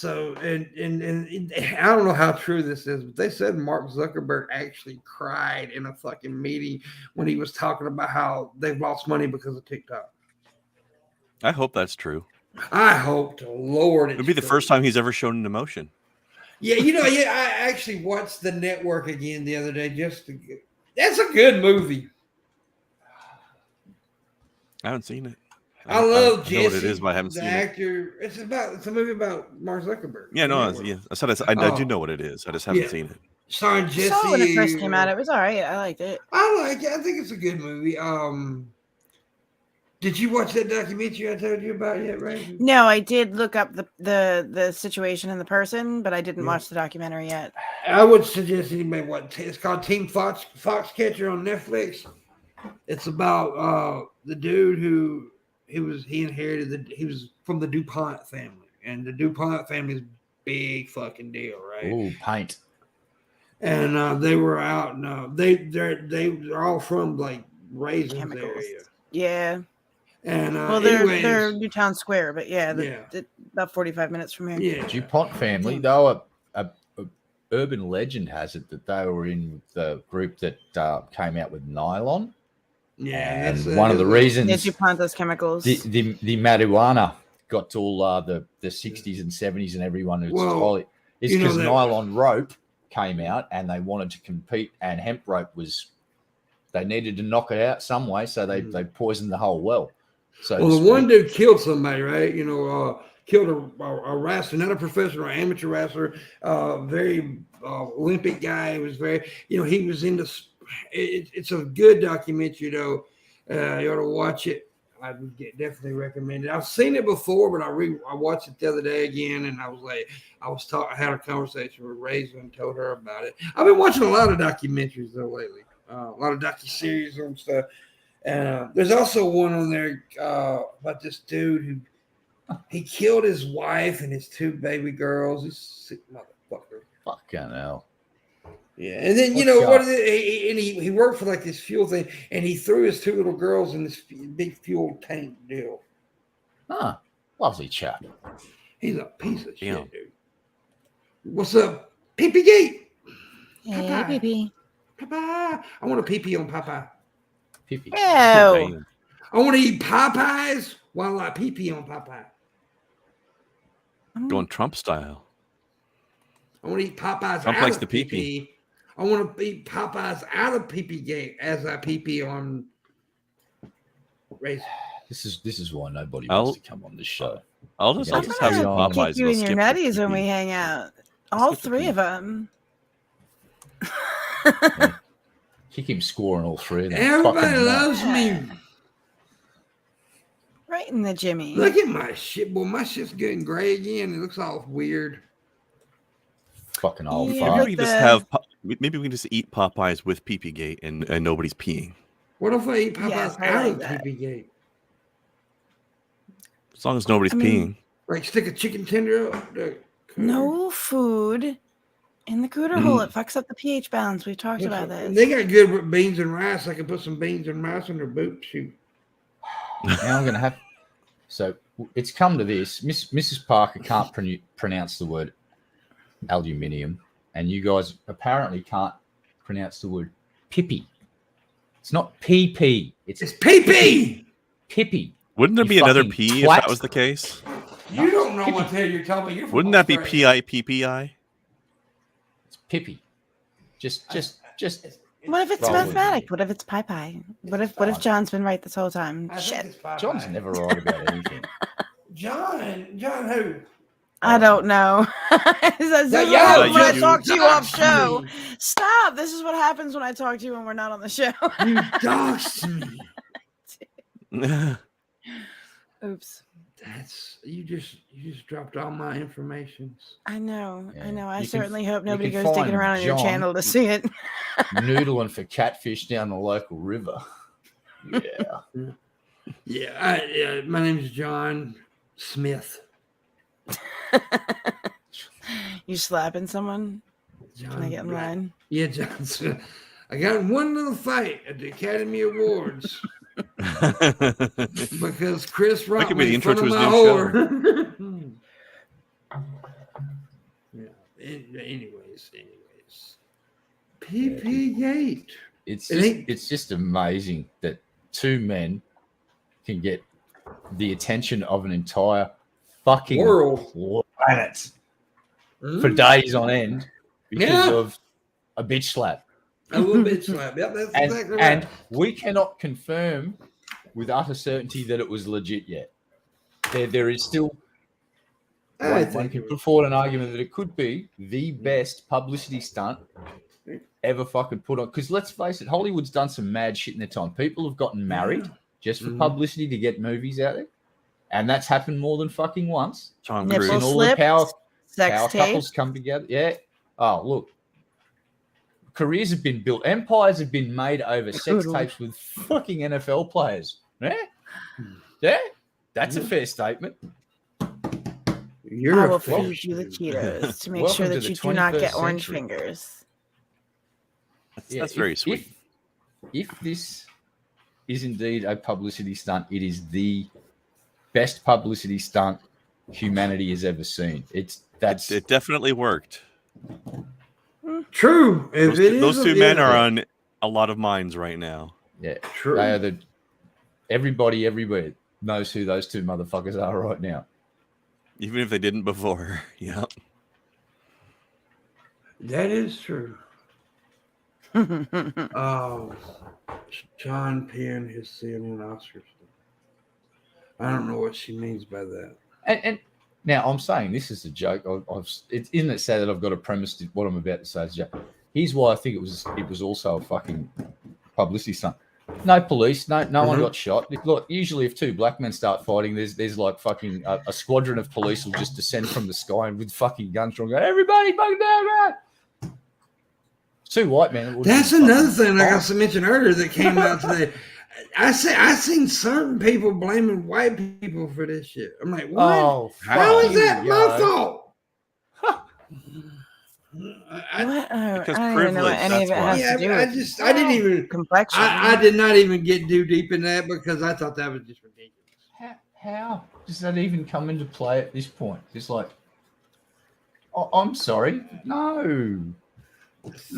I don't know how true this is, but they said Mark Zuckerberg actually cried in a fucking meeting when he was talking about how they've lost money because of TikTok. I hope that's true. I hope to Lord it'll be the first time he's ever shown an emotion. Yeah, I actually watched The Network again the other day that's a good movie. I haven't seen it. I love Jesse. I know what it is, but I haven't seen actor. It's a movie about Mark Zuckerberg. Yeah, no, I do know what it is. I just haven't seen it. Starring Jesse. I saw it when it first came out. It was all right. I liked it. I like it. I think it's a good movie. Did you watch that documentary I told you about yet, Ray? No, I did look up the situation and the person, but I didn't watch the documentary yet. I would suggest anybody it's called Team Foxcatcher on Netflix. It's about the dude who he was from the DuPont family, and the DuPont family is big fucking deal, right? Ooh, paint. And they were out, and they're all from like Raisins Chemicals. area. Yeah. And they're Newtown Square, but about 45 minutes from here. Yeah, DuPont family, though, a urban legend has it that they were in the group that came out with nylon. Yeah, and one of the reasons DuPont does chemicals. The marijuana got to all the 60s and 70s and everyone who's is because nylon rope came out and they wanted to compete, and hemp rope they needed to knock it out some way, so they poisoned the whole well. So the one dude killed somebody, right? Killed a wrestler, not a professional, amateur wrestler, very Olympic guy. He was very, he was into. It's a good documentary, though. You ought to watch it. I would definitely recommend it. I've seen it before, but I watched it the other day again, and I was like, I had a conversation with Razor and told her about it. I've been watching a lot of documentaries though lately, a lot of docuseries and stuff. There's also one on there about this dude who he killed his wife and his 2 baby girls. He's a sick motherfucker. Fucking hell. Yeah, and then what is it? He worked for like this fuel thing, and he threw his 2 little girls in this big fuel tank deal. Huh? Lovely chap. He's a piece of shit, dude. What's up, Pee-Pee Gate? Hey, baby. Popeye. I want to pee on Popeye. Pee-pee. Ew. I want to eat Popeyes while I pee on Popeye. Going Trump style. I want to eat Popeyes Trump out likes of the pee-pee. PP. I want to eat Popeyes out of PP Gate as I PP on race. This is why nobody I'll- wants to come on this show. I'll just I'm have some gonna Popeyes. kick you We'll in your skip the nutties when we pee-pee. hang out. All skip the three pee. of them. Kick him scoring all three of them. Everybody Fucking loves me. Right in the Jimmy. Look at my shit, boy. My shit's getting gray again. It looks all weird. fucking old Yeah, Maybe fart. we but can just have. Maybe we can just eat Popeyes with pee-pee gate and nobody's peeing. What if I eat Popeyes Yes, I out like of that. PP Gate? As long as nobody's I mean- peeing. Like stick a chicken tender up the No food in the cooter hole. It fucks up the pH balance. We've talked about this. They got good with beans and rice. I can put some beans and rice in their boot. Shoot. Now I'm going to have. So it's come to this. Mrs. Parker can't pronounce the word aluminium, and you guys apparently can't pronounce the word pippy. It's not PP. It's It's PP. pippy. Wouldn't there You be another fucking P if twat. that was the case? You don't know what the hell you're talking about. You're from Wouldn't that be Australia. PIPPI? It's pippy. Just. What if it's Probably. mathematic? What if it's pie? What if John's been right this whole time? I think Shit. it's Popeye. John's never right about anything. John who? I don't know. This is Yeah, what yeah, happens when I you talk to you off doxed show. me. Stop. This is what happens when I talk to you when we're not on the show. You doxed me. Oops. That's you just dropped all my information. I know. Yeah. I know. I You can- certainly hope you nobody can goes digging find around on your John. channel to see it. Noodling for catfish down the local river. Yeah. Yeah, my name is John Smith. You slapping someone? John, Can I get in right. line? Yeah, John Smith. I got in one little fight at the Academy Awards because Chris Rock could be the made intro fun to of his my new whore. Yeah. Anyways. PP Gate. It's It just, ain't- it's just amazing that two men can get the attention of an entire fucking World. planet for Mm. days on end because Yeah. of a bitch slap. A little bit slap. Yep, that's And, exactly right. and we cannot confirm with utter certainty that it was legit yet. There is still I one think can it put was- forward an argument that it could be the best publicity stunt ever fucking put on. Because let's face it, Hollywood's done some mad shit in their time. People have gotten married just for Mhm. publicity to get movies out there, and that's happened more than fucking once. Tom Nipple Cruise. And all slip, the power sex tape. couples come together. Yeah. Oh, look. Careers have been built. Empires have been made over sex Good. tapes with fucking NFL players. Yeah. Yeah. That's a fair statement. You're I a will fish, feed you the dude. Cheetos to make Welcome sure to that the you do not get 21st orange century. fingers. Yeah, That's very sweet. If this is indeed a publicity stunt, it is the best publicity stunt humanity has ever seen. It definitely worked. True. If Those, it is those a- two men yeah. are on a lot of minds right now. yeah. True. They are everybody everywhere knows who those two motherfuckers are right now. Even if they didn't before. Yeah. That is true. Oh, John Penn has seen an Oscar. I don't know what she means by that. And now I'm saying this is a joke. Isn't it sad that I've got a premise to what I'm about to say is a joke? Here's why I think it was also a fucking publicity stunt. No police, no one Mhm. got shot. Look, usually if two black men start fighting, there's like fucking a squadron of police will just descend from the sky and with fucking guns drawn, go, everybody fucking down, right? Two white men. it would've That's been another fucking thing, like I fine. mentioned earlier, that came out today. I seen certain people blaming white people for this shit. I'm like, what? Oh, How fuck is that you, my yo. fault? What? I Because don't even know what privilege, any of that's it why. has to do with I didn't even, complexion. I did not even get too deep in that because I thought that was just ridiculous. How does that even come into play at this point? It's like, oh, I'm sorry. No. And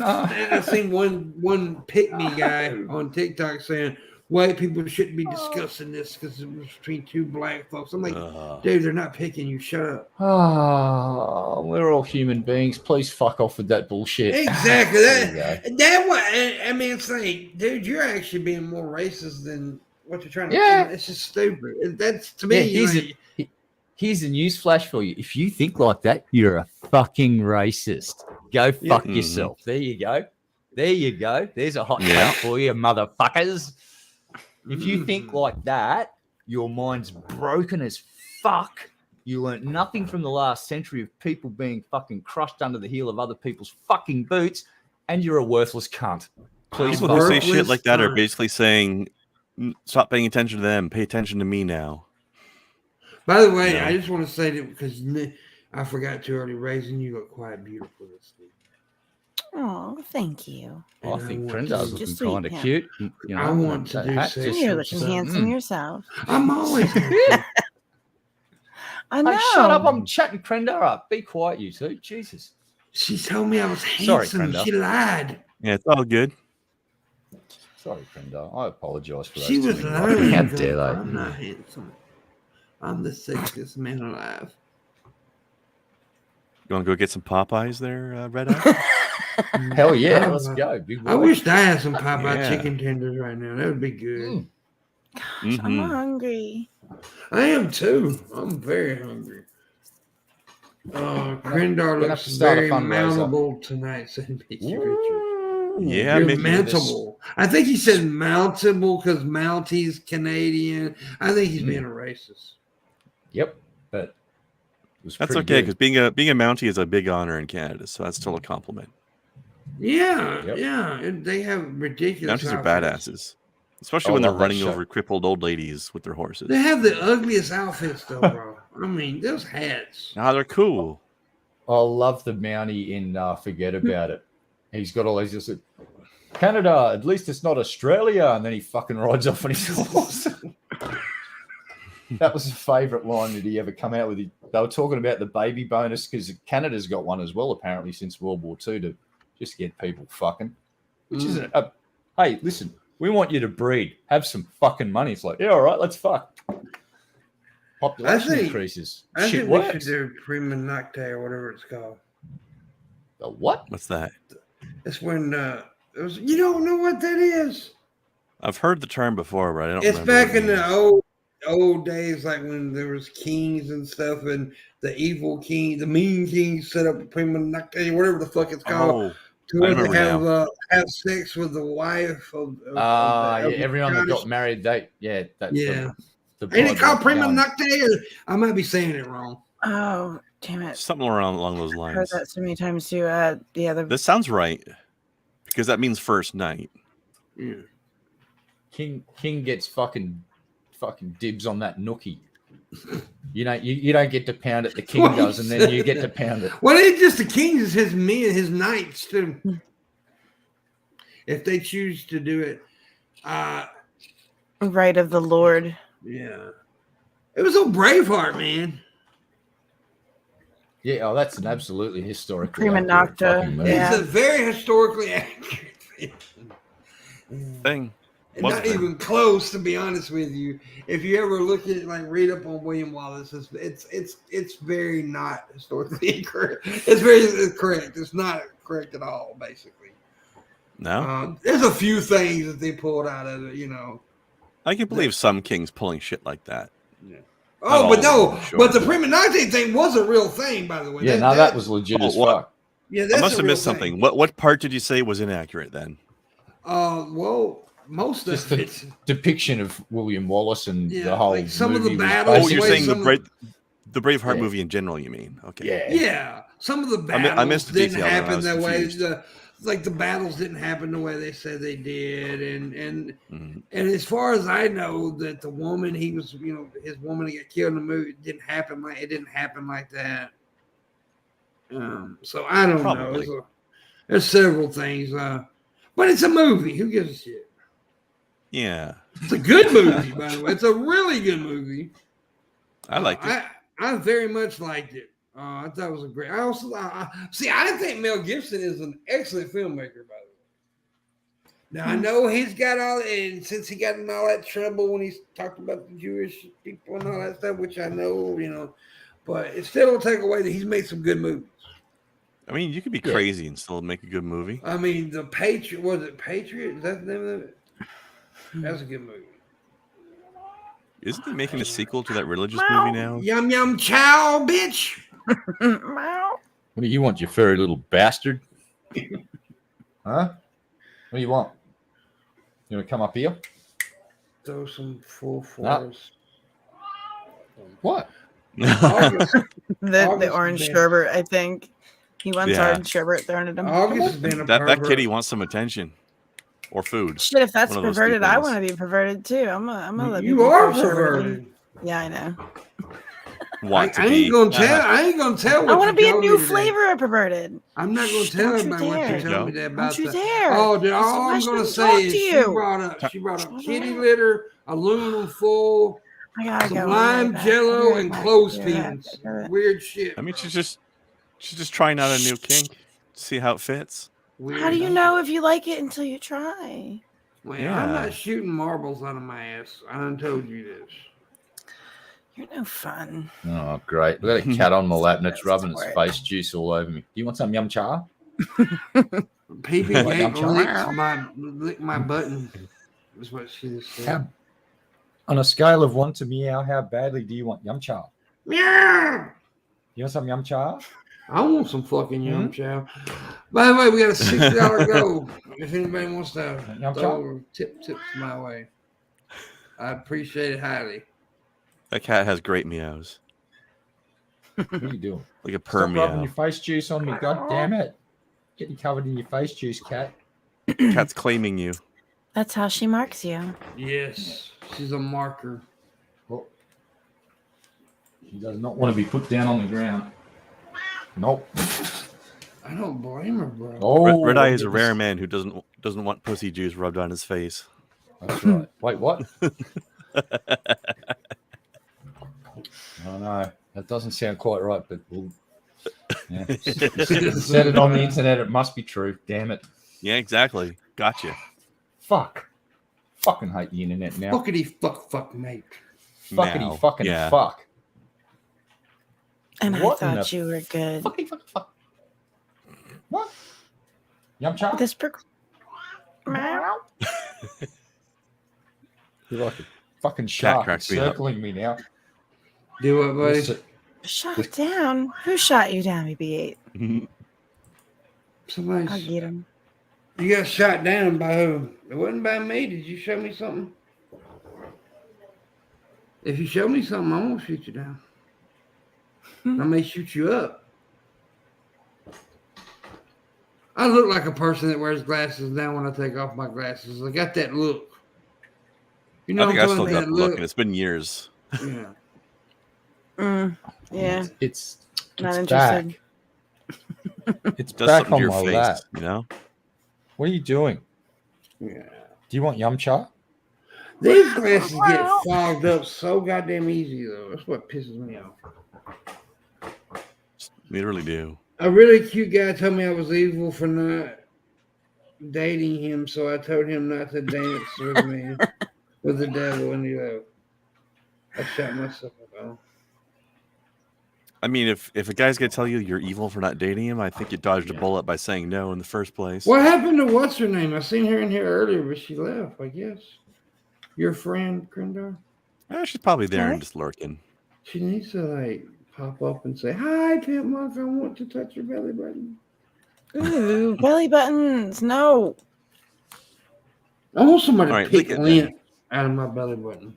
I seen one pick me guy on TikTok saying, white people shouldn't be discussing this because it was between two black folks. I'm like, dude, they're not picking you. Shut up. Oh, we're all human beings. Please fuck off with that bullshit. Exactly. There you That what I mean. It's like, dude, you're actually being more racist than what you're trying to. Yeah. It's just stupid. That's to me. Here's a news flash for you. If you think like that, you're a fucking racist. Go fuck yourself. There you go. There you go. There's a hot take for you, motherfuckers. If you think like that, your mind's broken as fuck. You learnt nothing from the last century of people being fucking crushed under the heel of other people's fucking boots, and you're a worthless cunt. Please, people who say shit like that are basically saying, "Stop paying attention to them. Pay attention to me now." By the way, I just want to say that because I forgot to early, Raisin, you look quite beautiful this week. Oh, thank you. I think Prendar's looking kind of cute. You know, I want to do sexual You're looking stuff. handsome yourself. I'm always handsome. I know. Hey, shut up. I'm chatting Prendar up. Be quiet, you two. Jesus. She told me I was Sorry, handsome. Prendar. She lied. Yeah, it's all good. Sorry, Prendar. I apologize for that. She was lying. How dare they? I'm not handsome. I'm the sexiest man alive. You want to go get some Popeyes there, Red Eye? Hell yeah, let's go. Big boy. I wished I had some Popeye Yeah. chicken tenders right now. That would be good. Gosh, I'm hungry. I am too. I'm very hungry. Krendar Gonna have looks to start a very fundraiser. mountable tonight, said Picture Richard. Yeah, You're maybe mountable. I think he said mountable because Mountie's Canadian. I think he's being a racist. Yep, but it was that's pretty okay good. because being a Mountie is a big honor in Canada, so that's still a compliment. Yeah, Yep. yeah. And they have ridiculous Mounties are outfits. badasses, especially when they're love that running show. over crippled old ladies with their horses. They have the ugliest outfits, though, bro. I mean, those hats. Nah, they're cool. I love the Mountie in Forget About It. He's got all these just Canada, at least it's not Australia, and then he fucking rides off on his horse. That was a favourite line that he ever come out with. They were talking about the baby bonus because Canada's got one as well, apparently, since World War II to just get people fucking. Which isn't hey, listen, we want you to breed. Have some fucking money. It's like, yeah, all right, let's fuck. Population increases. I Shit think works. we should do prima nocte or whatever it's called. The what? What's that? It's when it was. You don't know what that is? I've heard the term before, but I don't. It's remember back what it in the means. old days, like when there was kings and stuff, and the evil king, the mean king, set up a prima nocte, whatever the fuck it's called, to where they have sex with the wife of. Everyone that got married, Ain't it called prima nocte? Or I might be saying it wrong. Oh, damn it. Something along those I've heard lines. that so many times too. This sounds right because that means first night. Yeah. King gets fucking dibs on that nookie. You know, you don't get to pound it. The king does, and then you get to pound it. Well, it's just the kings, it's his men, his knights too. If they choose to do it, right of the Lord. yeah, it was old Braveheart, man. Yeah, that's an absolutely historic Prima nocta. It's a very historically accurate thing. And not even close, to be honest with you. If you ever look at it, like read up on William Wallace, it's very not historically correct. It's correct. It's not correct at all, basically. No, there's a few things that they pulled out of it, you know. I can believe some kings pulling shit like that. Yeah. Oh, but no, but the prima nocte thing was a real thing, by the way. Yeah, that was legit as fuck. Yeah, I must have missed something. What part did you say was inaccurate then? Well, most just of the depiction of William Wallace and the whole like some movie of the battles. Oh, you're saying the Braveheart movie in general, you mean? Okay. Yeah. Some of the battles I missed the didn't detail, happen that way. confused. Like the battles didn't happen the way they said they did, and as far as I know, that the woman he was, his woman that got killed in the movie it didn't happen like that. So I don't know. There's several things, but it's a movie. Who gives a shit? Yeah, it's a good movie, by the way. It's a really good movie. I liked it. I very much liked it. I thought it was a great. I also I think Mel Gibson is an excellent filmmaker, by the way. Now I know he's got and since he got in all that trouble when he's talked about the Jewish people and all that stuff, which I know, but it still don't take away that he's made some good movies. I mean, you could be crazy and still make a good movie. I mean, The Patriot, was it Patriot? Is that the name of it? That's a good movie. Isn't he making a sequel to that religious movie now? Yum yum chow, bitch. What do you want, you furry little bastard? Huh? What do you want? You want to come up here? Throw some full force. What? August, The orange been- sherbet, I think. He wants Yeah. orange sherbet thrown at him. August has been a That pervert. kitty wants some attention or food. Shit, if that's One of those two perverted, I things. want to be perverted too. I'm gonna let You people are throw sherbet at me. perverted. Yeah, I know. Want to I be. ain't gonna tell. I ain't gonna tell. What I want to you be a told me new today. flavor of perverted. I'm not gonna Shh, tell don't you everybody what dare. you told me that about Don't you that. dare. Oh, dude, That's all why I I'm gonna shouldn't say talk is to she you. brought a kitty litter, aluminum foil, I gotta some go. lime jello, and clothespins. Weird shit. I mean, she's just trying out a new kink. See how it fits. Weird. How do you know if you like it until you try? Well, Yeah. I'm not shooting marbles out of my ass. I done told you this. You're no fun. Oh, great. We've got a cat on my lap and it's That's rubbing its right. face juice all over me. Do you want some yum cha? PB Like, I'm Gate lick my button. Is what she just said. How, on a scale of 1 to meow, how badly do you want yum cha? Meow. You want some yum cha? I want some fucking yum chow. By the way, we got a $60 goal. If anybody wants to Yum throw tips my way, I appreciate it highly. That cat has great meows, What are you doing? like a purr Stop rubbing meow. your face juice on me. God damn it. Getting covered in your face juice, cat. Cat's claiming you. That's how she marks you. Yes, she's a marker. Well, she does not want to be put down on the ground. Nope. I don't blame her, bro. Oh, Red Eye is a yes. rare man who doesn't want pussy juice rubbed on his face. That's right. Wait, what? Oh no, that doesn't sound quite right, but we'll, yeah. Said it on the internet. It must be true. Damn it. Yeah, exactly. Gotcha. Fuck. Fucking hate the internet now. Fuckity fuck, mate. Fuckity Now, fucking yeah. fuck. And What in I thought the you were good. Fuckity fuck fuck. What? Yum cha? This You're like a fucking shark cracks me up. circling me now. Do what, buddy? Listen, shot down. Who shot you down, BB-8? Somebody. I'll get him. You got shot down by who? It wasn't by me. Did you show me something? If you show me something, I'm gonna shoot you down. I may shoot you up. I look like a person that wears glasses now when I take off my glasses. I got that look. You know I think I what I'm still talking got about, the that look, and it's been years. Yeah. Yeah, it's not it's back. interested. It's Does back something to on your my face, lap. you know? What are you doing? Yeah. Do you want yum cha? These glasses get fogged up so goddamn easy, though. That's what pisses me off. They really do. A really cute guy told me I was evil for not dating him, so I told him not to dance with me with the devil, and I shot myself up. I mean, if a guy's gonna tell you you're evil for not dating him, I think you dodged a bullet by saying no in the first place. What happened to what's her name? I seen her in here earlier, but she left, I guess. Your friend, Krindar? She's probably there Huh? and just lurking. She needs to pop up and say, "Hi, PIMPMUNK, I want to touch your belly button." Ooh, belly buttons. No. I want somebody All to right, pick look at lint out of my belly button.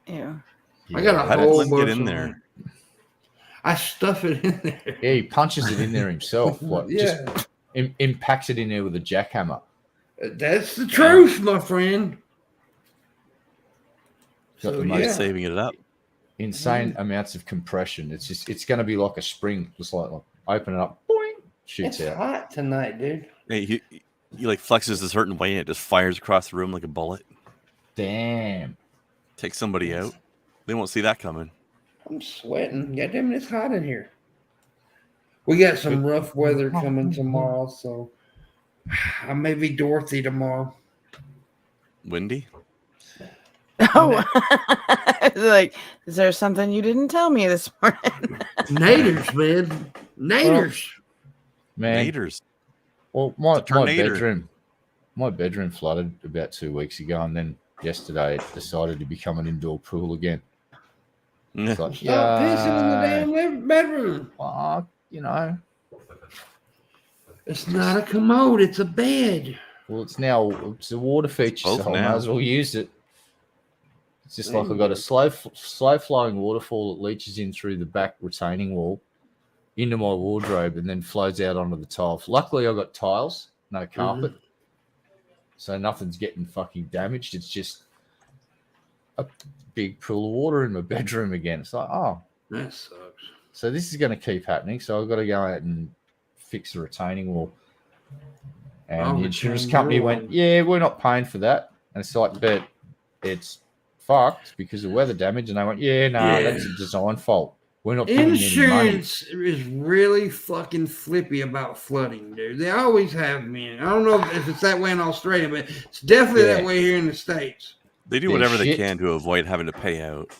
Ew. I got a How did whole Lynn get bunch in of there? them. I stuff it in there. Yeah, he punches it in there himself. Like, Yeah. just impacts it in there with a jackhammer. That's the truth, my friend. Got the So, most yeah. Saving it up. Insane amounts of compression. It's going to be like a spring. Just like open it up, boing, shoots It's out. hot tonight, dude. Hey, he flexes a certain way and it just fires across the room like a bullet. Damn. Takes somebody out. They won't see that coming. I'm sweating. Goddamn, it's hot in here. We got some rough weather coming tomorrow, so I may be Dorothy tomorrow. Wendy? Oh, like, is there something you didn't tell me this morning? Naders, man. Naders. Man, Naders. well, It's a tornado. my bedroom flooded about 2 weeks ago, and then yesterday it decided to become an indoor pool again. Yeah. It's like, Stop pissing in the damn bedroom. you know, It's not a commode. It's a bed. well, it's a water feature, Both so I might now. as well use it. It's just like I've got a slow flowing waterfall that leaches in through the back retaining wall into my wardrobe and then flows out onto the tile. Luckily, I got tiles, no carpet, so nothing's getting fucking damaged. It's just a big pool of water in my bedroom again. It's like, oh, That sucks. so this is going to keep happening. So I've got to go out and fix the retaining wall. And the insurance company went, yeah, we're not paying for that. And it's like, but it's fucked because of weather damage. And they went, yeah, that's a design fault. We're not giving you any money. Insurance is really fucking flippy about flooding, dude. They always have been. I don't know if it's that way in Australia, but it's definitely that way here in the States. They do They're whatever they shit. can to avoid having to pay out.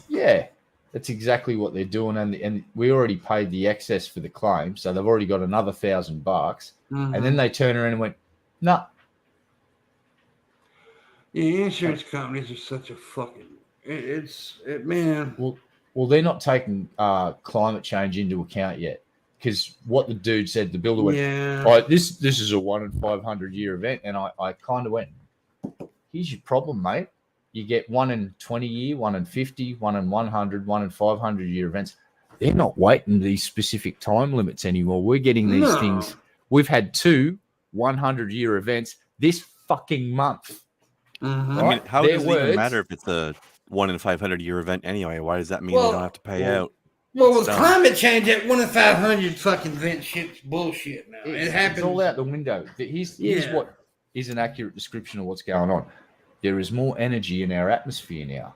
Yeah, that's exactly what they're doing. And we already paid the excess for the claim. So they've already got another $1,000. And then they turn around and went, no. Yeah, insurance companies are such a fucking. Man. Well, they're not taking climate change into account yet, because what the dude said, the builder went, Yeah. "Oh, this is a 1 in 500 year event," and I kind of went, "Here's your problem, mate. You get 1 in 20 year, 1 in 50, 1 in 100, 1 in 500 year events. They're not waiting these specific time limits anymore. We're getting these things. We've had 2 100-year events this fucking month." Mm-hmm. I mean, how does it even matter if it's a 1 in 500-year event anyway? Why does that mean they don't have to pay out? Well, with climate change, that 1 in 500 fucking event shit's bullshit now. It happens. It's all out the window. Here's what is an accurate description of what's going on. There is more energy in our atmosphere now,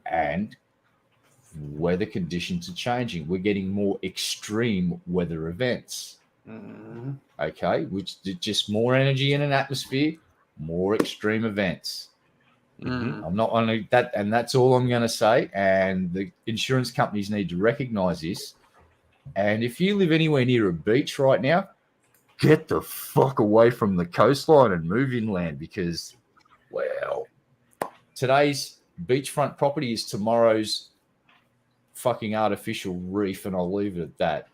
and weather conditions are changing. We're getting more extreme weather events. Okay, which just more energy in an atmosphere, more extreme events. I'm not only that, and that's all I'm going to say. And the insurance companies need to recognize this. And if you live anywhere near a beach right now, get the fuck away from the coastline and move inland, because, well, today's beachfront property is tomorrow's fucking artificial reef, and I'll leave it at that.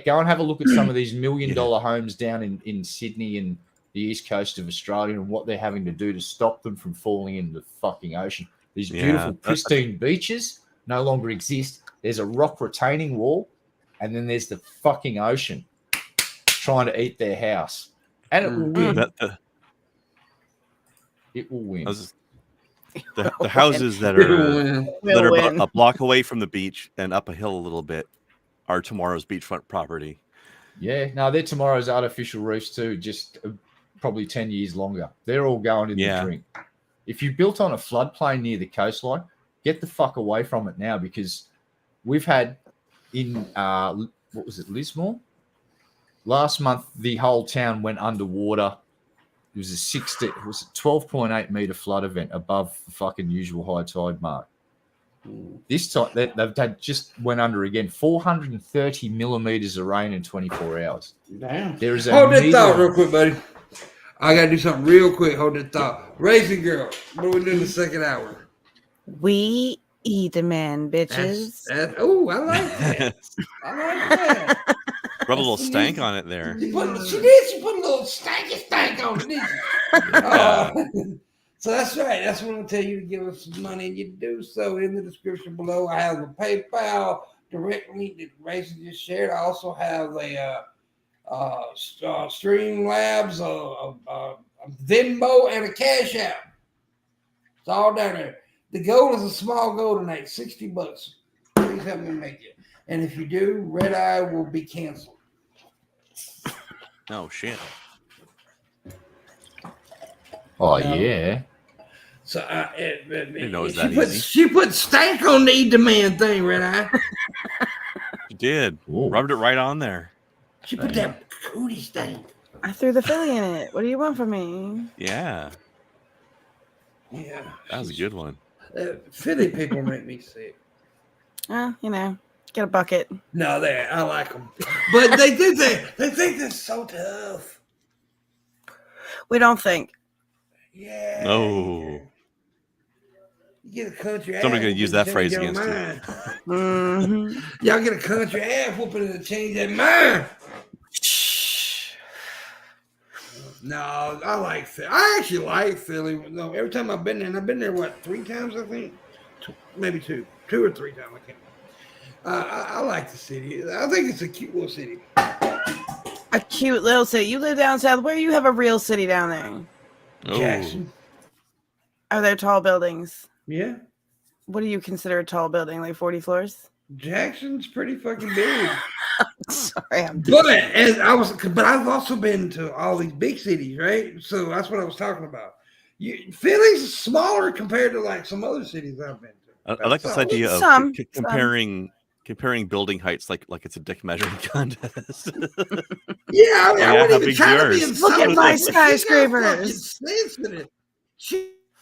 Go and have a look at some of these $1 million homes down in Sydney and the east coast of Australia, and what they're having to do to stop them from falling into the fucking ocean. These beautiful, pristine beaches no longer exist. There's a rock retaining wall, and then there's the fucking ocean trying to eat their house. And it will win. It will win. The houses that are about a block away from the beach and up a hill a little bit are tomorrow's beachfront property. Yeah, no, they're tomorrow's artificial reefs too, just probably 10 years longer. They're all going in the drink. If you built on a floodplain near the coastline, get the fuck away from it now, because we've had in, what was it, Lismore? Last month, the whole town went underwater. It was a 12.8 meter flood event above the fucking usual high tide mark. This time, they've had just went under again. 430 millimeters of rain in 24 hours. Damn. There's Hold that thought real quick, buddy. I got to do something real quick. Hold that thought. Racing Girl, what are we doing in the second hour? We eat the man, bitches. Oh, I like that. I like that. Rub a little stank on it there. She put a little stank on it, didn't she? So that's right. That's what I'm going to tell you to give us some money, and you do so in the description below. I have a PayPal direct link that Racing just shared. I also have a Streamlabs, a Venmo, and a Cashapp. It's all down there. The goal is a small goal tonight, $60. Please help me make it. And if you do, Red Eye will be canceled. Oh, shit. Oh, yeah. So she put stank on the demand thing, Red Eye. She did. Ooh. Rubbed it right on there. She put that cootie stain. I threw the Philly in it. What do you want from me? Yeah, Yeah, that was a good one. Philly people make me sick. Get a bucket. No, I like them, but they think they're so tough. We don't think. Yeah. No. You get a country. Somebody's gonna ass use whooping that phrase change their against you. mind. Mm-hmm. Y'all get a country ass whooping to change their mind. No, I like Philly. I actually like Philly. No, every time I've been there, and I've been there, what, 3 times, I think? Maybe 2 or 3 times, I can't remember. I like the city. I think it's a cute little city. A cute little city. You live down south. Where you have a real city down there? Oh, Jackson. Are there tall buildings? Yeah. What do you consider a tall building? Like 40 floors? Jackson's pretty fucking big. Sorry, I'm But I've also been to all these big cities, right? So that's what I was talking about. Philly's smaller compared to like some other cities I've been to. I like this idea of comparing building heights like it's a dick measuring contest. Yeah, I how wouldn't even big's try to be yours? insulting. Look at my She got fucking skyscrapers. sensitive.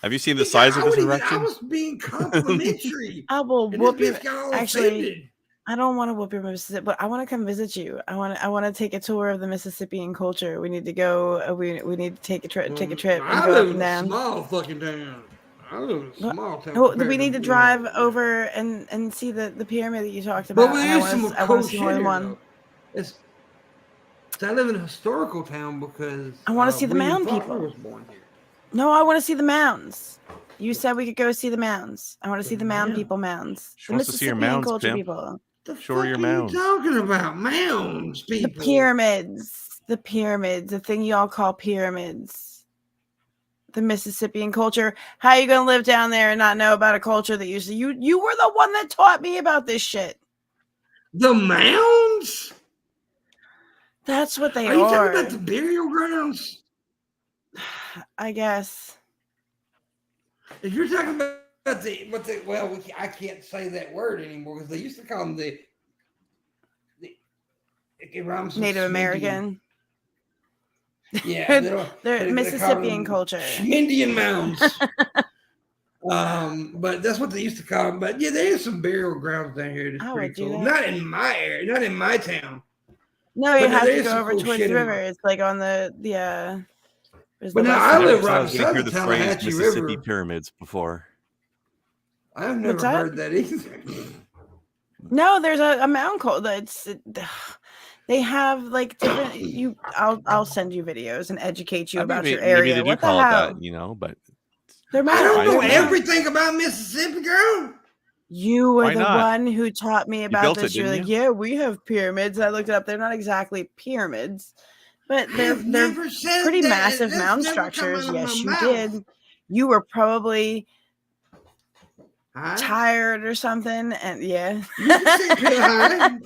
Have you seen the size of this I erection? was being complimentary. I will And whoop this you. bitch got all Actually, offended. I don't want to whoop your Mississippi, but I want to come visit you. I want to take a tour of the Mississippian culture. We need to go. We need to take a trip. Take a trip and I go live up and in a down. small fucking town. I live in a small town. No, compared we need to you know, drive over and see the pyramid that you talked But about. And I want to see more than one. I live in a historical town because I want to see the William mound Faulkner people. was born here. No, I want to see the mounds. You said we could go see the mounds. I want to see the mound mound. people mounds. She The wants to see your Mississippian mounds, culture Pimp. people. The Show fuck her your are mounds. you talking about? Mounds, The people. pyramids. The pyramids. The thing y'all call pyramids. The Mississippian culture. How are you gonna live down there and not know about a culture that you were the one that taught me about this shit? The mounds? That's what they Are you are. talking about the burial grounds? I guess. If you're talking about I can't say that word anymore because they used to call them it rhymes with Native Schmindian. American. Yeah, They're Mississippian culture. Schmindian mounds. But that's what they used to call them. But yeah, there is some burial grounds down here that's I pretty would do cool. that. Not in my area, not in my town. No, you But have there to is go some over cool towards shit the in river. there. It's like on the there's But the now west I side. live So right I was gonna beside hear the the phrase Tallahatchie Mississippi River. pyramids before. I've never What's that? heard that either. No, there's a mountain called that's they have like different I'll send you videos and educate you I mean, about your maybe area. they do What the call it hell? that, but They're I don't know Why not? everything about Mississippi, girl. You were Why the not? one who taught me about built this. it, You're didn't like, you? yeah, we have pyramids. I looked it up. They're not exactly pyramids, but they're I've never said pretty that. massive That's mound never come structures. out of Yes, my you mouth. did. You were probably Huh? tired or something, and yeah, You can say too high.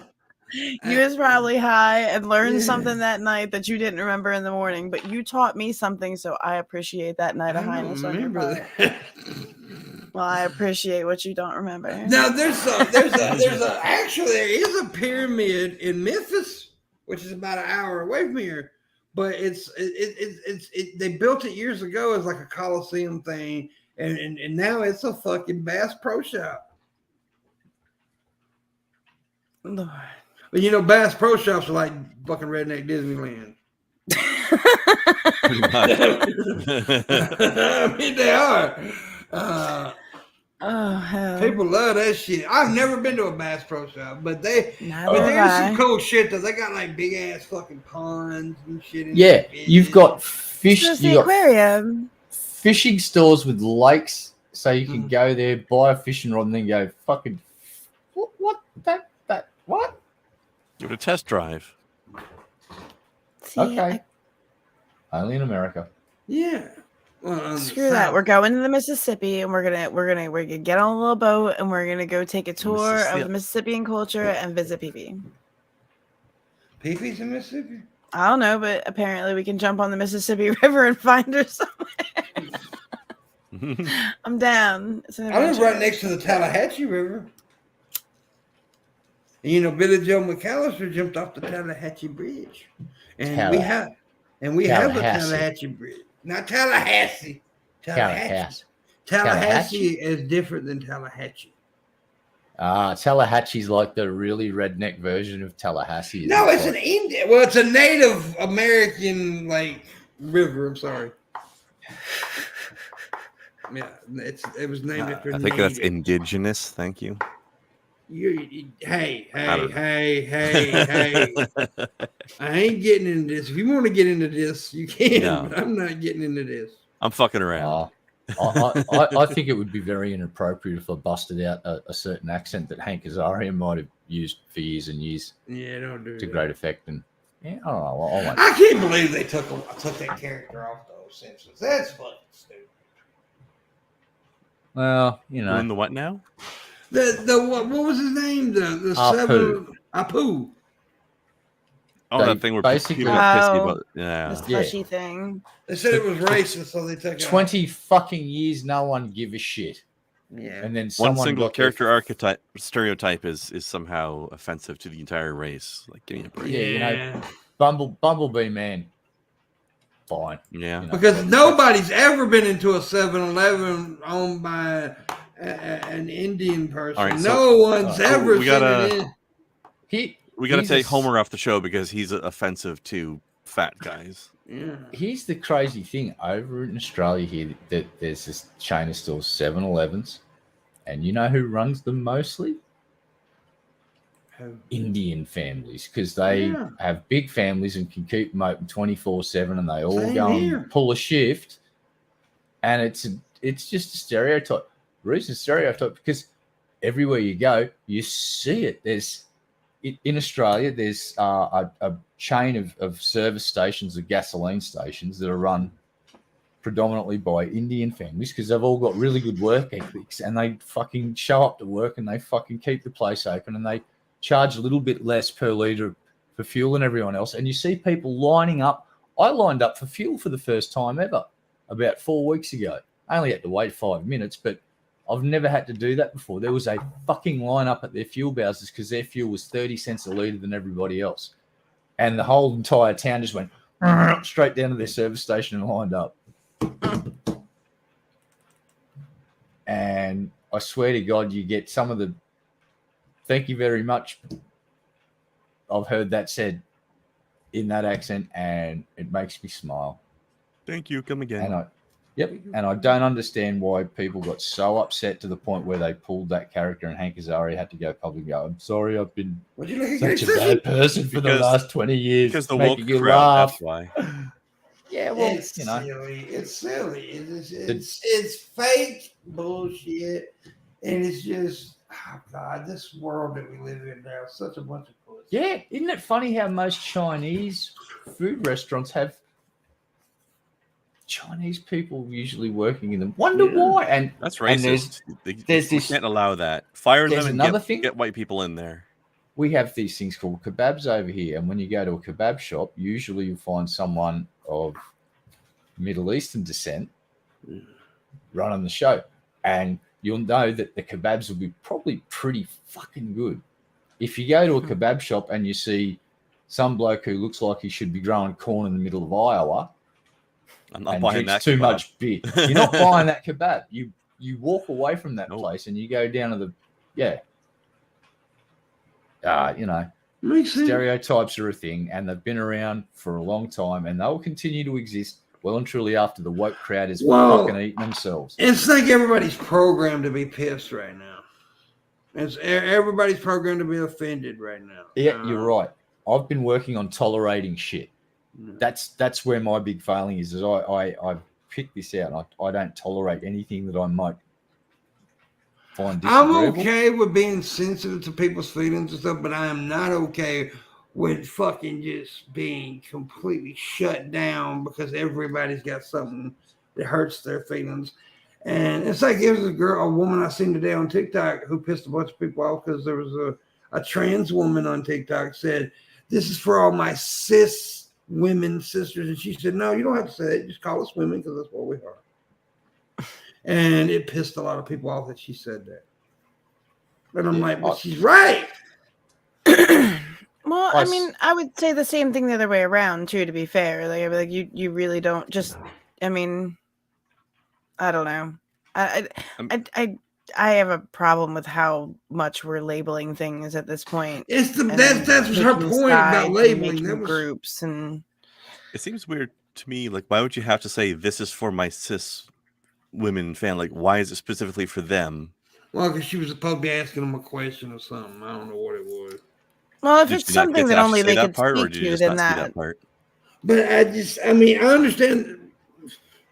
you was probably high and learned Yeah. something that night that you didn't remember in the morning. But you taught me something, so I appreciate that night I of highness don't on your remember part. that. Well, I appreciate what you don't remember. Now actually there is a pyramid in Memphis, which is about an hour away from here. But they built it years ago as like a Coliseum thing, and now it's a fucking Bass Pro Shop. Lord. But Bass Pro Shops are like fucking redneck Disneyland. pretty much. I mean, they are. Oh hell! People love that shit. I've never been to a Bass Pro Shop, but there's Neither some cool shit though. They got like big ass fucking ponds and shit. Yeah, you've got fish. It's You the got aquarium. fishing stores with lakes, so you can go there, buy a fishing rod, and then go fucking what what? Give it a test drive. See, Okay, only in America. Yeah. Well, screw that. We're going to the Mississippi, and we're gonna get on a little boat, and we're gonna go take a tour of the Mississippian culture and visit PP. PP's in Mississippi. I don't know, but apparently we can jump on the Mississippi River and find her somewhere. I'm down. It's an I live adventure. right next to the Tallahatchie River. And you know, Billy Joe McAllister jumped off the Tallahatchie Bridge, and we have a Tallahatchie Bridge, not Tallahassee. Tallahassee is different than Tallahatchie. Tallahassee's like the really redneck version of Tallahassee. No, it's an Indian. Well, it's a Native American river. I'm sorry. Yeah, it was named after. I think that's indigenous. Thank you. Hey! I ain't getting into this. If you want to get into this, you can. No. But I'm not getting into this. I'm fucking around. I think it would be very inappropriate if I busted out a certain accent that Hank Azaria might have used for years and years. Yeah, don't do to that. great effect. And yeah, I don't know. I can't believe they took that character off those Simpsons. That's fucking stupid. Well, you know, Doing the what now? What was his name? The Apu. Apu. Oh, They that thing where basically- people got pissy Oh. about. Yeah. This fleshy thing. They said it was racist, so they took it. 20 fucking years, no one give a shit. Yeah. And then One someone single got their- character stereotype is somehow offensive to the entire race. Like, give me a break. Yeah, you know, Bumblebee man. Fine. Yeah. You know, Because but- nobody's ever been into a 7-Eleven owned by an Indian person. All right, no one's ever we seen gotta- it in. We got to He's take a- Homer off the show because he's offensive to fat guys. Yeah. Here's the crazy thing over in Australia here that there's this chain of stores, 7-Elevens, and you know who runs them mostly? Indian families, because they Yeah. have big families and can keep them open 24/7, and they all Same go here. and pull a shift. And it's just a stereotype. The reason it's a stereotype because everywhere you go, you see it. In Australia, there's a chain of service stations, of gasoline stations that are run predominantly by Indian families because they've all got really good work ethics and they fucking show up to work and they fucking keep the place open and they charge a little bit less per litre for fuel than everyone else. And you see people lining up. I lined up for fuel for the first time ever about 4 weeks ago. I only had to wait 5 minutes, but I've never had to do that before. There was a fucking line up at their fuel houses because their fuel was 30 cents a litre than everybody else. And the whole entire town just went straight down to their service station and lined up. And I swear to God, you get some of the thank you very much. I've heard that said in that accent and it makes me smile. Thank you. Come again. And I don't understand why people got so upset to the point where they pulled that character and Hank Azaria had to go public and go, I'm sorry, I've been Would you look at such a this? bad person for the Because- last 20 years. Because the woke making you crowd, laugh. that's why. Yeah, well, It's silly. It's silly. It's fake bullshit, and it's just oh God, this world that we live in now is such a bunch of pussy. Yeah, isn't it funny how most Chinese food restaurants have Chinese people usually working in them? Wonder why? And That's and racist. there's We this- can't allow that. Fire there's them and another thing. get white people in there. We have these things called kebabs over here, and when you go to a kebab shop, usually you find someone of Middle Eastern descent running the show, and you'll know that the kebabs will be probably pretty fucking good. If you go to a kebab shop and you see some bloke who looks like he should be growing corn in the middle of Iowa I'm not and buying drinks that. too kebab. much beer, you're not buying that kebab. You walk away from that Nope. place and you go down to the you know. Makes sense. Stereotypes are a thing, and they've been around for a long time, and they will continue to exist well and truly after the woke crowd is fucking eating themselves. It's like everybody's programmed to be pissed right now. Everybody's programmed to be offended right now. Yeah, you're right. I've been working on tolerating shit. That's where my big failing is I picked this out. I don't tolerate anything that I might find disagreeable. I'm okay with being sensitive to people's feelings and stuff, but I am not okay with fucking just being completely shut down because everybody's got something that hurts their feelings. And it's like there was a woman I seen today on TikTok who pissed a bunch of people off because there was a trans woman on TikTok said, "This is for all my cis women sisters." And she said, "No, you don't have to say it. Just call us women because that's what we are." And it pissed a lot of people off that she said that. But I'm like, but she's right. Well, I mean, I would say the same thing the other way around too. To be fair, like I'd be like, you really don't just. I mean, I don't know. I have a problem with how much we're labeling things at this point. It's and that's her picking point about sides and labeling. making That was groups and. It seems weird to me. Like, why would you have to say this is for my cis women fan? Like, why is it specifically for them? well, because she was supposed to be asking them a question or something. I don't know what it was. Well, if Did it's you not something get that to only actually say they that could part, or speak did you to, just then not see that. that part? But I mean, I understand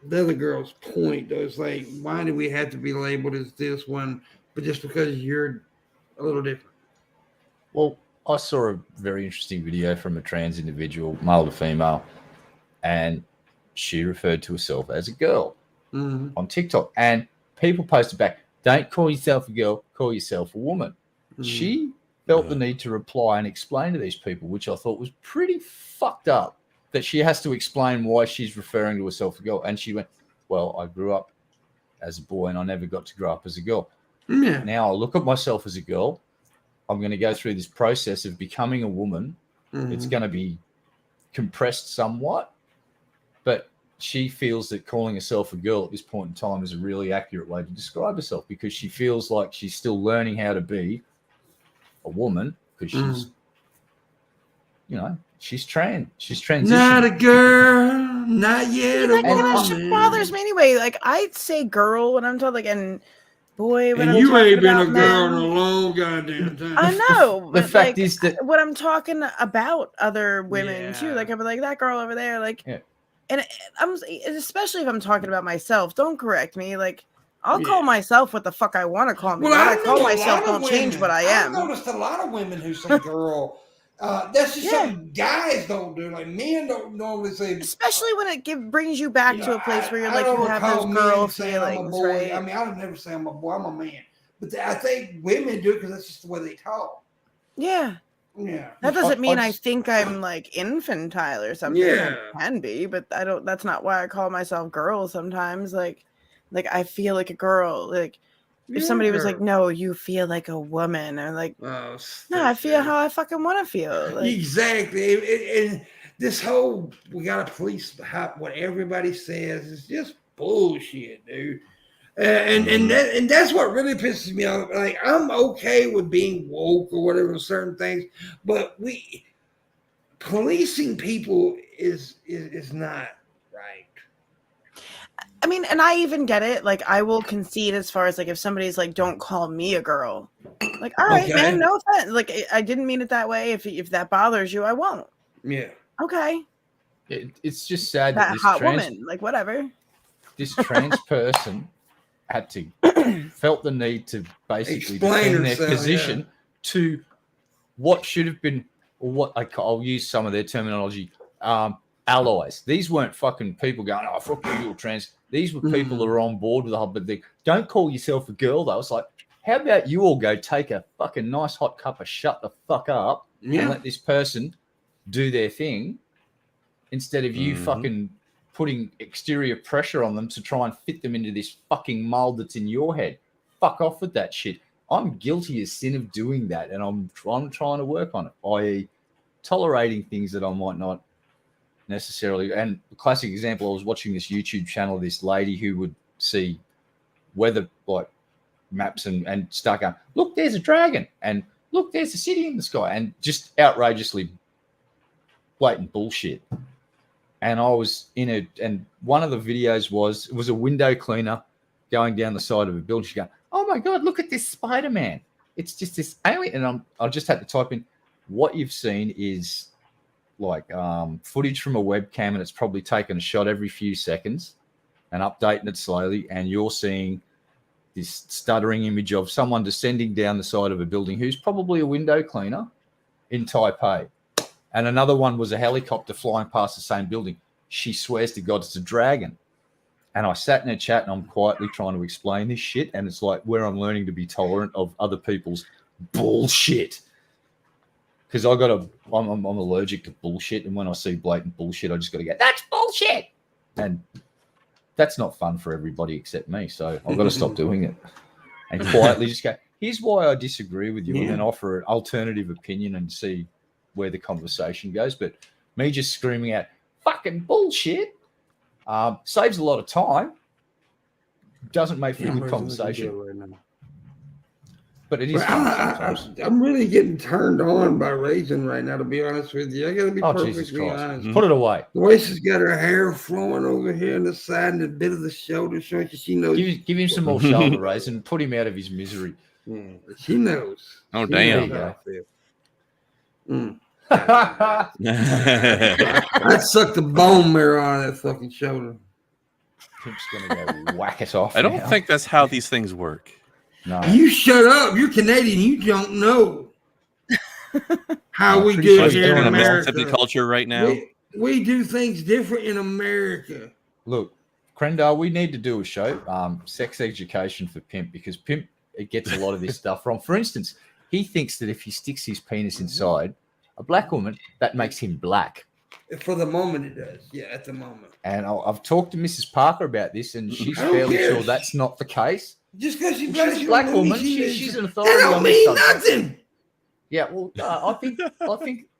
the other girl's point, though. It's like, why do we have to be labeled as this one, but just because you're a little different? Well, I saw a very interesting video from a trans individual, male to female, and she referred to herself as a girl on TikTok. And people posted back, don't call yourself a girl, call yourself a woman. She felt the need to reply and explain to these people, which I thought was pretty fucked up, that she has to explain why she's referring to herself as a girl. And she went, well, I grew up as a boy and I never got to grow up as a girl. Yeah. Now I look at myself as a girl. I'm going to go through this process of becoming a woman. It's going to be compressed somewhat, but she feels that calling herself a girl at this point in time is a really accurate way to describe herself, because she feels like she's still learning how to be a woman, because she's, you know, she's transitioning. Not a girl, not yet. That kind of woman. shit bothers me anyway. Like I'd say girl when I'm told, like, and boy when And I'm you talking ain't been a about girl in men. a long goddamn time. I know. The but, fact like, is that when I'm talking about other women too, Yeah. like I'd be like that girl over there, like, Yeah. and I'm especially if I'm talking about myself. Don't correct me, like. I'll call Yeah. myself what the fuck I want to call me. Well, What I I call know a myself lot of don't change women. what I I've am. noticed a lot of women who say girl. That's just Yeah. something guys don't do. Like men don't normally say. Especially when it brings you back to a place where you're I like don't you have recall those men girl saying I'm a feelings, boy. right? I mean, I don't never say I'm a boy. I'm a man. But I think women do because that's just the way they talk. Yeah. Yeah. That doesn't mean I just- think I'm like infantile or something. Yeah. I can be, but I don't. That's not why I call myself girl. Sometimes, like I feel like a girl. Like if somebody was like, "No, you feel like a woman," or like, Oh, "No, I feel how I fucking want to feel." Like, exactly. And this whole we got to police what everybody says is just bullshit, dude. And that's what really pisses me off. Like I'm okay with being woke or whatever certain things, but policing people is not right. I mean, and I even get it. Like, I will concede as far as like if somebody's like, "Don't call me a girl," like, all right, Okay. man, no offense. Like, I didn't mean it that way. If that bothers you, I won't. Yeah. Okay. It's just sad That that this hot woman, like whatever. this trans person had to felt the need to basically Explain defend herself, their position to what should have been, or what I'll use some of their terminology, allies. These weren't fucking people going, "Oh, fuck you, you're trans." These were people that are on board with the whole, but they don't call yourself a girl though. It's like, how about you all go take a fucking nice hot cup of shut the fuck up and let this person do their thing, instead of you fucking putting exterior pressure on them to try and fit them into this fucking mold that's in your head. Fuck off with that shit. I'm guilty as sin of doing that, and I'm trying to work on it, i.e. tolerating things that I might not necessarily. And a classic example, I was watching this YouTube channel of this lady who would see weather like maps and start going, "Look, there's a dragon," and "Look, there's a city in the sky," and just outrageously blatant bullshit. And I was in it, and one of the videos was a window cleaner going down the side of a building. She go, "Oh my God, look at this Spider-Man. It's just this alien." And I just had to type in, what you've seen is like footage from a webcam, and it's probably taken a shot every few seconds and updating it slowly. And you're seeing this stuttering image of someone descending down the side of a building who's probably a window cleaner in Taipei. And another one was a helicopter flying past the same building. She swears to God it's a dragon. And I sat in a chat and I'm quietly trying to explain this shit. And it's like where I'm learning to be tolerant of other people's bullshit. Because I'm allergic to bullshit. And when I see blatant bullshit, I just got to go, "That's bullshit." And that's not fun for everybody except me. So I've got to stop doing it. And quietly just go, "Here's why I disagree with you." And then offer an alternative opinion and see where the conversation goes. But me just screaming out fucking bullshit saves a lot of time. Doesn't make for a good conversation. Right now. But it is fun sometimes. I'm really getting turned on by Raisin right now, to be honest with you. I gotta be Jesus perfectly Christ. honest. Put it away. The way she's got her hair flowing over here on the side and a bit of the shoulder showing, she knows. Give him some more shoulder raise and put him out of his misery. Yeah, she knows. Oh, She damn. knows how I feel. Mm. Pimp's I'd suck the bone marrow out of that fucking shoulder. gonna go whack it off. I don't now. think that's how these things work. No. You shut up. You're Canadian. You don't know how we pretty do sure it he's here in Doing a America. Mississippi culture right now. We do things different in America. Look, Crendale, we need to do a show, sex education for Pimp, because Pimp it gets a lot of this stuff wrong. For instance, he thinks that if he sticks his penis inside a black woman, that makes him black. For the moment, it does. Yeah, at the moment. And I've talked to Mrs. Parker about this, and she's I don't fairly care. sure that's not the case. Just because she's She's a black woman. She's an authority That don't on this mean subject. nothing. Yeah, well, I think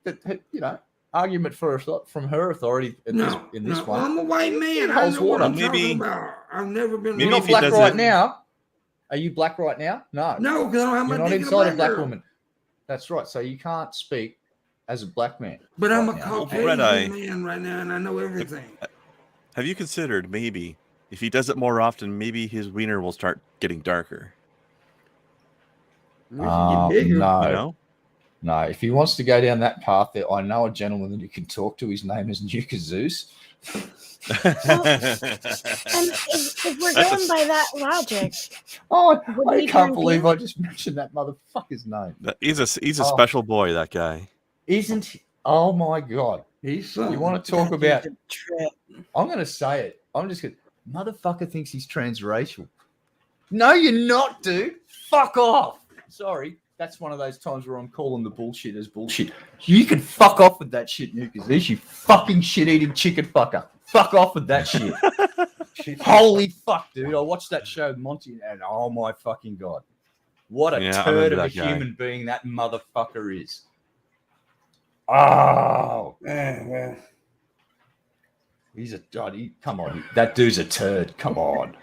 that argument from her authority in this No, one. I'm a white man. I holds know what water. I'm Maybe- talking about. I've never been. maybe You're not if he black does right it- now. Are you black right now? No. No, because I don't have my You're not dick in inside a black girl. woman. That's right. So you can't speak as a black man. But I'm a right now. Caucasian Red-eye. man right now, and I know everything. Have you considered maybe if he does it more often, maybe his wiener will start getting darker? We should get bigger. No, You know? no. If he wants to go down that path, I know a gentleman that he can talk to. His name is Nuka Zeus. And if we're going by that logic, Oh, Would I he can't turn believe gay? I just mentioned that motherfucker's name. He's a Oh. special boy, that guy. Isn't he? Oh my God. He's something. You want to talk that about, dude's a trip. I'm going to say it. I'm just going to, motherfucker thinks he's transracial. No, you're not, dude. Fuck off. Sorry. That's one of those times where I'm calling the bullshit as bullshit. You can fuck off with that shit, Nuka Zeus, you fucking shit-eating chicken fucker. Fuck off with that shit. Holy fuck, dude. I watched that show, Monty, and oh my fucking God. What a Yeah, I turd remember of a that guy. human being that motherfucker is. Oh. Well, He's a come on. That dude's a turd. Come on.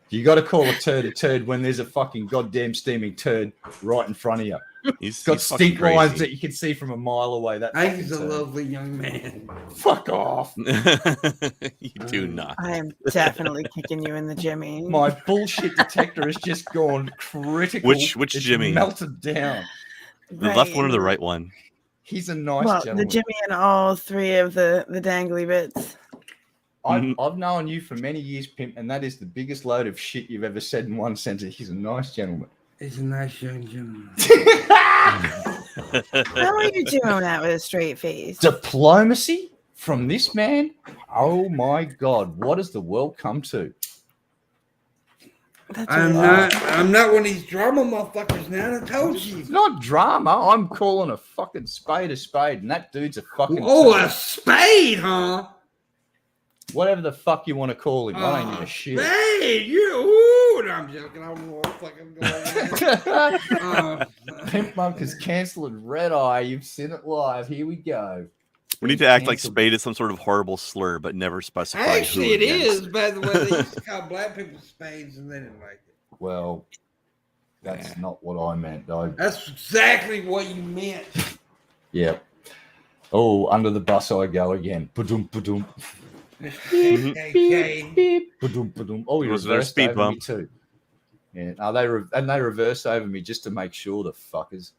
You got to call a turd when there's a fucking goddamn steaming turd right in front of you. He's Got he's fucking stink lines crazy. that you can see from a mile away. That I think he's a fucking turd. lovely young man. Fuck off. You do not. I'm definitely kicking you in the Jimmy. My bullshit detector has just gone critical. Which It's Jimmy? melted down. The left one or the right one? He's a nice Well, gentleman. the Jimmy and all three of the dangly bits. I've known you for many years, Pimp, and that is the biggest load of shit you've ever said in one sentence. He's a nice gentleman. He's a nice young gentleman. How are you doing that with a straight face? Diplomacy from this man? Oh my God. What has the world come to? That's I'm weird. not one of these drama motherfuckers now. I told you. It's not drama. I'm calling a fucking spade, and that dude's a fucking Oh, turd. a spade, huh? Whatever the fuck you want to call him. I don't give a shit. Spade, you. No, I'm joking. I don't know what fucking going on. Pimp Monk has cancelled Red Eye. You've seen it live. Here we go. We need to act like Cancelled. spade is some sort of horrible slur, but never specify Actually, who it against. is. By the way, they used to call black people spades, and they didn't like it. Well, that's not what I meant, though. That's exactly what you meant. Yeah. Oh, under the bus I go again. Ba-dum, ba-dum. KKK. Beep, ba-dum, ba-dum. Oh, he Was there a reversed speed over bump? me too. Yeah, no, they reversed over me just to make sure, the fuckers.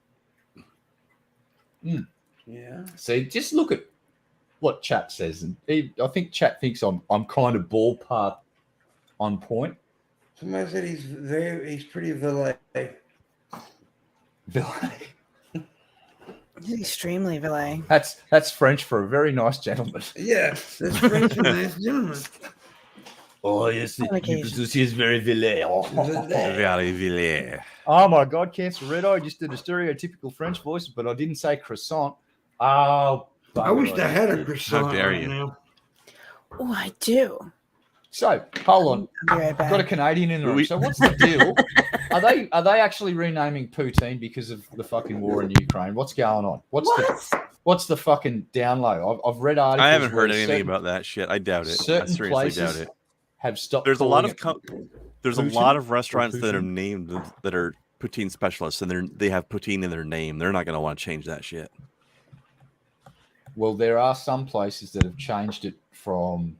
Yeah. See, just look at what chat says, and I think chat thinks I'm kind of ballpark on point. Somebody said he's pretty valet. He's extremely valet. That's French for a very nice gentleman. Yeah, that's French for nice gentleman. Oh yes, On occasion. he is very valet. Very Villiers. Oh my God, Cancer Red Eye just did a stereotypical French voice, but I didn't say croissant. Oh, I wish I had a did. croissant How dare right you. now. Oh, I do. So hold on. I'll be right back. Got a Canadian in the room. So what's the deal? Are they actually renaming Poutine because of the fucking war in Ukraine? What's going on? What's the fucking download? I've read articles. I haven't heard where anything about that shit. I doubt it. I Certain seriously doubt places it. have stopped. There's a lot of calling there's a Poutine lot of or restaurants that are Poutine? named that are poutine specialists, and they have poutine in their name. They're not going to want to change that shit. Well, there are some places that have changed it from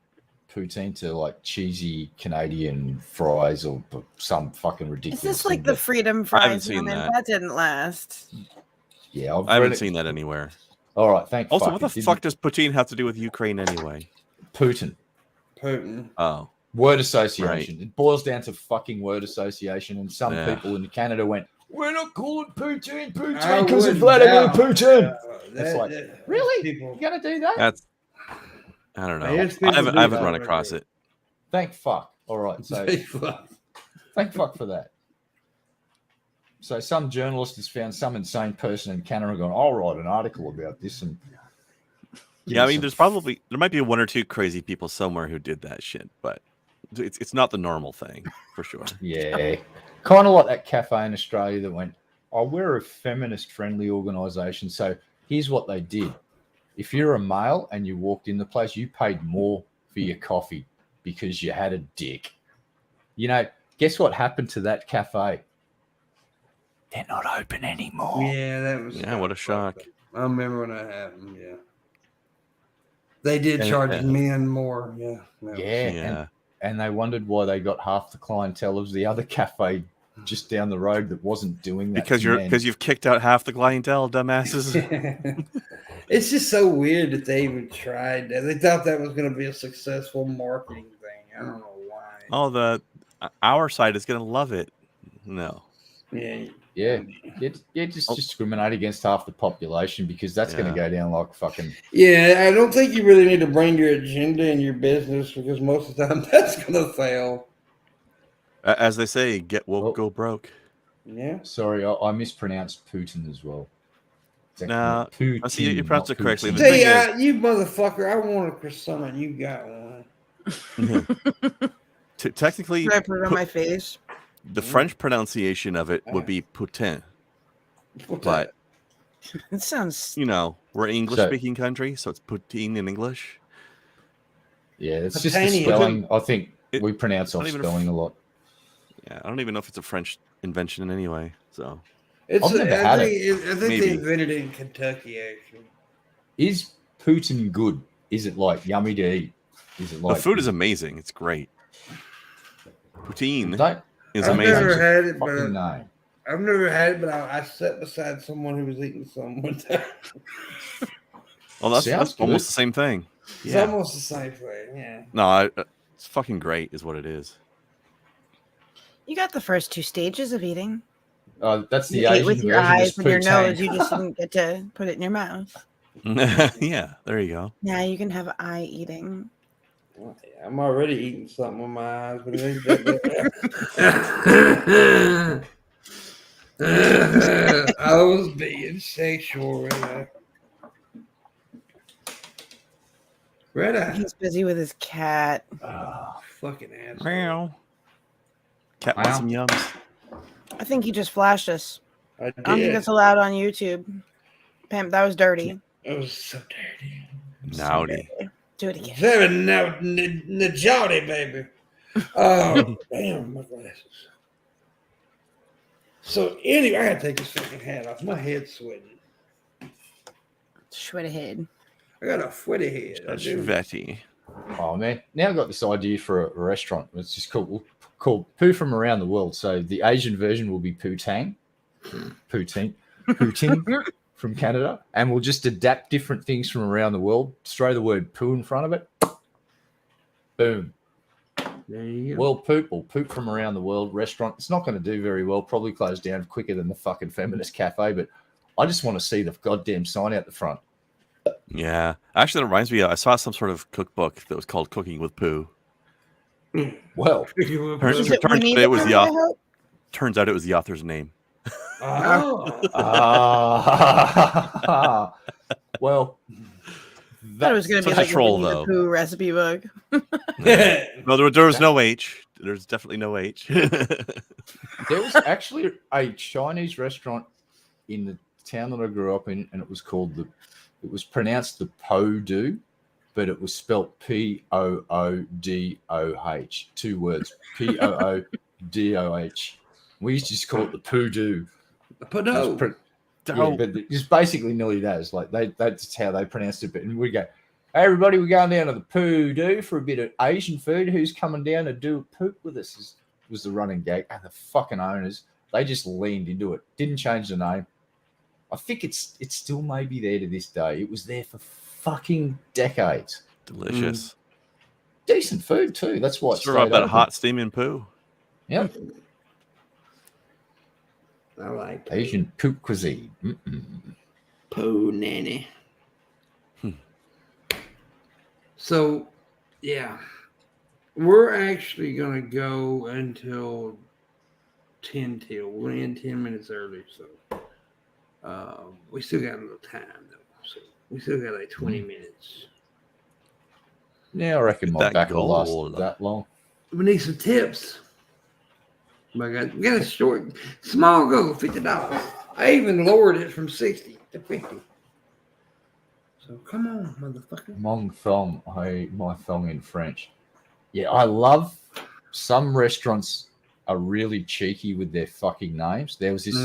poutine to like cheesy Canadian fries or some fucking Is ridiculous. this like thing, the but freedom I haven't fries seen moment? that. That didn't last. yeah, I've I haven't read it. seen that anywhere. All right, thank. Also, fuck, what the it didn't- fuck does poutine have to do with Ukraine anyway? Putin? Putin. Oh, Word association. It boils down to fucking word association, and some Yeah. people in Canada went, "We're not calling Putin I because of wouldn't Vladimir doubt. Putin." That- like, that- Really? People, You gonna do that? that's I don't know. Yes, people I haven't do run that. across it. Thank fuck. All right, so thank fuck for that. So some journalist has found some insane person in Canada going, "I'll write an article about this." And Yeah, I mean, there might be one or two crazy people somewhere who did that shit, but it's not the normal thing for sure. yeah, kind of like that cafe in Australia that went, "Oh, we're a feminist-friendly organisation." So here's what they did: if you're a male and you walked in the place, you paid more for your coffee because you had a dick. You know, guess what happened to that cafe? They're not open anymore. Yeah, that was. Yeah, what a shock. I remember when that happened. Yeah, they did And- charge yeah. men more. Yeah, that was- Yeah, Yeah. and they wondered why they got half the clientele of the other cafe just down the road that wasn't doing that. Because you've kicked out half the clientele, dumbasses. It's just so weird that they even tried that. They thought that was going to be a successful marketing thing. I don't know why. Oh, our side is gonna love it. No. Yeah, Yeah, just discriminate against half the population because that's going to go down like fucking. yeah. I don't think you really need to bring your agenda in your business because most of the time that's going to fail. As they say, get woke, go broke. Yeah. Sorry, I mispronounced Putin as well. It's actually Nah, Putin, I see you pronounced not it correctly. Putin. The See, thing you motherfucker! I want a croissant. You got one. Technically, Should I put it on my face? the French pronunciation of it would be putain, but It sounds. you know we're an English-speaking country, so it's poutine in English. Yeah, it's just the Potanian. spelling. I think It- we pronounce our not even a spelling a lot. Yeah, I don't even know if it's a French invention in any way. So It's. I've never had it. I think Maybe. they invented it in Kentucky. Actually, Is Putin good? Is it like yummy to eat? Is it like the food is amazing. It's great. Poutine Don't is I've amazing. never had it, fucking but name. I've never had it. But I sat beside someone who was eating some one time. Well, that's Sounds almost good. the same thing. It's Yeah. almost the same thing. Yeah. No, it's fucking great, is what it is. You got the first two stages of eating. That's the You ate Asian with your version. eyes is and your poutine. nose. You just didn't get to put it in your mouth. Yeah, there you go. Now you can have eye eating. Well, yeah, I'm already eating something with my eyes, but it ain't that bad. I was being sexual, Red Eye. He's busy with his cat. Fucking ass. Meow. Cat wants some yums. I think he just flashed us. I I don't think did. that's allowed on YouTube. Pimp, that was dirty. It was so dirty. Naughty. Do it again. Very now, Najati, baby. Oh, damn, my glasses. So, anyway, I gotta take this fucking hat off. My head's sweating. Shred ahead. I got a sweaty head. I do. Vetty. Oh man, now I've got this idea for a restaurant. It's just called Poo from Around the World. So the Asian version will be Poutine from Canada, and we'll just adapt different things from around the world. Just throw the word poo in front of it. Boom. There you go. World Poop or Poop from Around the World restaurant. It's not going to do very well. Probably close down quicker than the fucking feminist cafe. But I just want to see the goddamn sign out the front. Yeah. Actually, that reminds me, I saw some sort of cookbook that was called Cooking with Poo. Well, Turns Is it out Winnie it was the the Pooh, I author. hope? Turns out it was the author's name. Oh. well, I thought it was going So to be it's a like troll, a Winnie though. the Pooh recipe book. No, there was no H. There's definitely no H. There was actually a Chinese restaurant in the town that I grew up in, and it was called it was pronounced the Po-Do, but it was spelt Poodoh. 2 words. Poodoh. We used to just call it the Poo-Do. Pado. Yeah, but it's basically nearly that. It's like that's how they pronounced it. But and we go, hey, everybody, we're going down to the Poo-Do for a bit of Asian food. Who's coming down to do a poop with us? Was the running gag. And the fucking owners, they just leaned into it. Didn't change the name. I think it's still maybe there to this day. It was there for fucking decades. Delicious. Decent food too. That's what. Serve up that hot steaming poo. Yep. I like Asian poop cuisine. poo nanny. So, yeah, we're actually gonna go until 10 till. We're gonna end 10 minutes early, so we still got a little time though. So we still got like 20 minutes. Yeah, I reckon my That back will goal. last that long. We need some tips. We got a small goal, $50. I even lowered it from 60 to 50. So come on, motherfucker. Mon thong, my thong in French. Yeah, I love some restaurants are really cheeky with their fucking names. There was this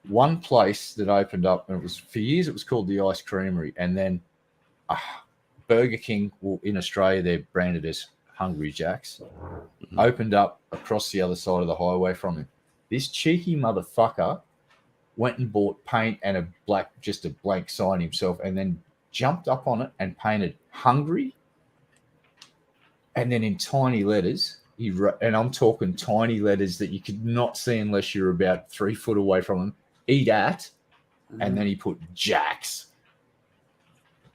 one place that opened up, and it was for years. It was called the Ice Creamery, and then Burger King, in Australia, they're branded as Hungry Jacks, opened up across the other side of the highway from him. This cheeky motherfucker went and bought paint and just a blank sign himself, and then jumped up on it and painted hungry. And then in tiny letters, he wrote, and I'm talking tiny letters that you could not see unless you're about 3 foot away from him, eat at, and then he put Jacks.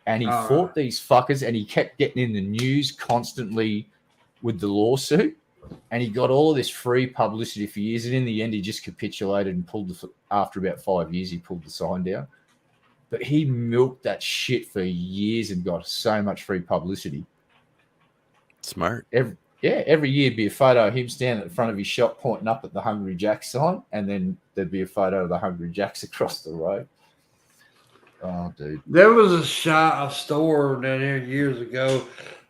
And he fought these fuckers, and he kept getting in the news constantly with the lawsuit. And he got all of this free publicity for years. And in the end, he just capitulated and after about 5 years, he pulled the sign down. But he milked that shit for years and got so much free publicity. Smart. Every year would be a photo of him standing at the front of his shop pointing up at the Hungry Jacks sign. And then there'd be a photo of the Hungry Jacks across the road. Oh, dude. There was a store down there years ago.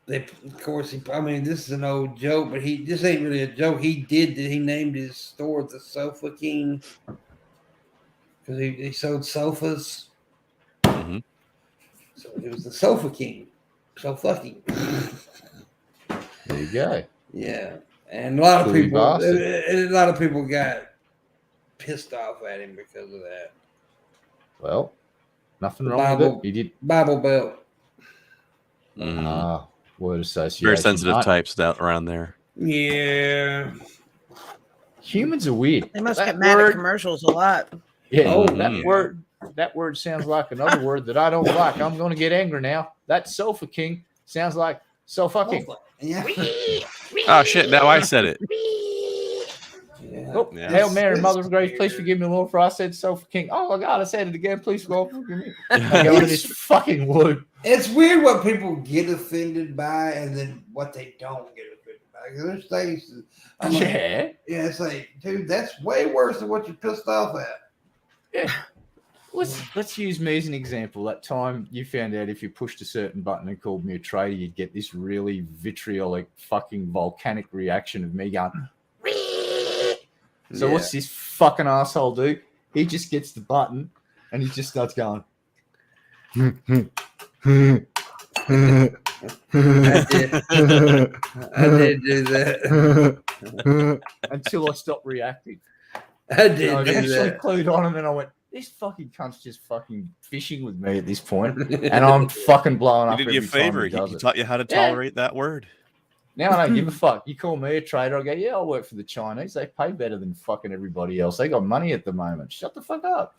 This is an old joke, but this ain't really a joke. He named his store the Sofa King because he sold sofas. Mm-hmm. So it was the Sofa King. So fucking. There you go. Yeah, and a lot of people got pissed off at him because of that. Well, nothing wrong with it. He did Bible Belt. Word association. Very sensitive types around there. Yeah. Humans are weird. They must get mad at commercials a lot. Yeah. That word sounds like another word that I don't like. I'm going to get angry now. That Sofa King sounds like Sofa King. Yeah. Oh shit! Now I said it. Yeah. Oh, Yeah. Hail Mary, Mother of Grace, please forgive me, Lord, for I said Sofa King. Oh my God, I said it again. Please, Lord, forgive me. I go into this fucking loop. It's weird what people get offended by and then what they don't get offended by. 'Cause there's things. Yeah, it's like, dude, that's way worse than what you're pissed off at. Yeah. Let's use me as an example. That time you found out if you pushed a certain button and called me a traitor, you'd get this really vitriolic fucking volcanic reaction of me going. So what's this fucking asshole do? He just gets the button and he just starts going. I did do that. Until I stopped reacting. I did I do eventually that. clued on him and I went, this fucking cunt's just fucking fishing with me at this point. And I'm fucking blowing up He did you a every time favor. he He does it. taught you how to tolerate that word. Now I don't give a fuck. You call me a traitor, I go, yeah, I'll work for the Chinese. They pay better than fucking everybody else. They got money at the moment. Shut the fuck up.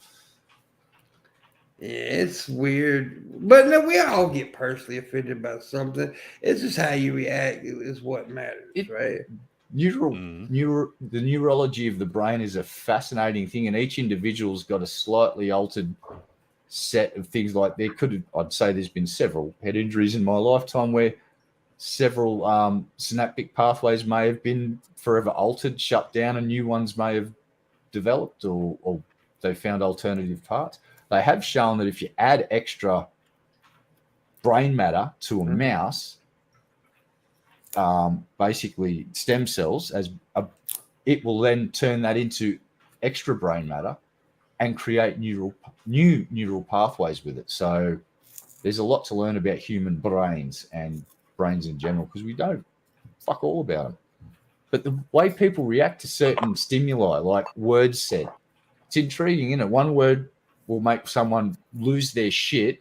Yeah, it's weird. But no, we all get personally offended by something. It's just how you react is what matters, right? The neurology of the brain is a fascinating thing, and each individual's got a slightly altered set of things. Like I'd say there's been several head injuries in my lifetime where several synaptic pathways may have been forever altered, shut down, and new ones may have developed, or they found alternative parts. They have shown that if you add extra brain matter to a mouse, basically stem cells, it will then turn that into extra brain matter and create new neural pathways with it. So there's a lot to learn about human brains and brains in general, because we don't fuck all about them. But the way people react to certain stimuli, like words said, it's intriguing, isn't it? One word will make someone lose their shit,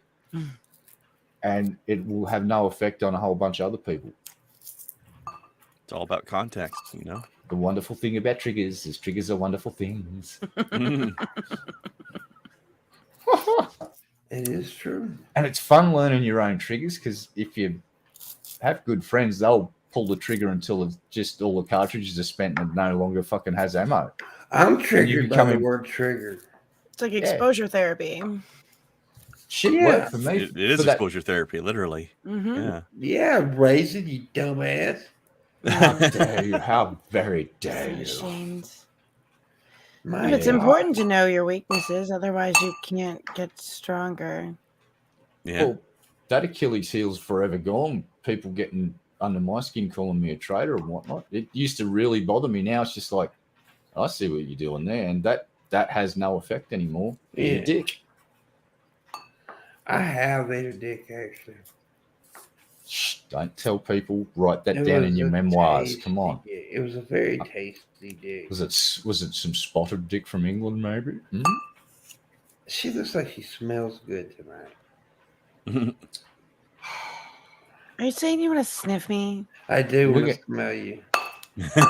and it will have no effect on a whole bunch of other people. It's all about context, you know. The wonderful thing about triggers is triggers are wonderful things. It is true. And it's fun learning your own triggers, because if you have good friends, they'll pull the trigger until it's just all the cartridges are spent and it no longer fucking has ammo. I'm triggered by the becoming- word trigger. It's like exposure therapy. Shit Yeah. worked for me. It is for that- exposure therapy, literally. Mm-hmm. Yeah. Yeah, raisin, you dumbass. How dare you? How very dare you? Ashamed. My But it's God. important to know your weaknesses, otherwise you can't get stronger. Yeah. Well, that Achilles heel's forever gone. People getting under my skin calling me a traitor and whatnot. It used to really bother me. Now it's just like, I see what you're doing there, and that has no effect anymore. You're Yeah. a dick. I have ate a dick, actually. Shh, don't tell people. Write that It down was in your a memoirs. Come tasty on. dick. It was a very tasty dick. Was it some spotted dick from England, maybe? Hmm? She looks like she smells good tonight. Are you saying you want to sniff me? I do Look want to at- smell you.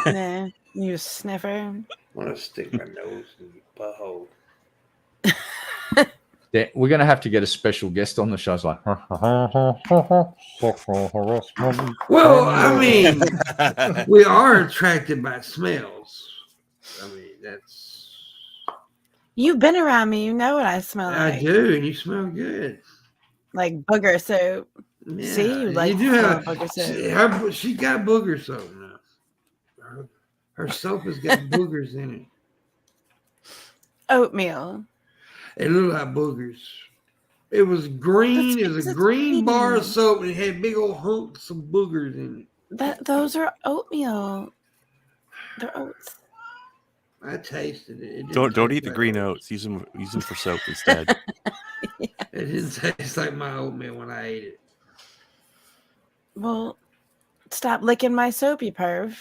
Nah, you sniffer. Want to stick my nose in your butthole. Yeah, we're going to have to get a special guest on the show. It's like, Well, I mean, we are attracted by smells. I mean, that's. You've been around me, you know what I smell I like. do, and you smell good. Like booger soap. Yeah, See, you like do smell have. booger soap. She got booger soap now. Her soap has got boogers in it. Oatmeal. It looked like boogers. It was green. It was because a it's green bar of green. soap, and it had big old hunks of boogers in it. Those are oatmeal. They're oats. I tasted it. It didn't Don't taste eat the like green oats. oats. Use them for soap instead. It didn't taste like my oatmeal when I ate it. Well, stop licking my soap, you perv.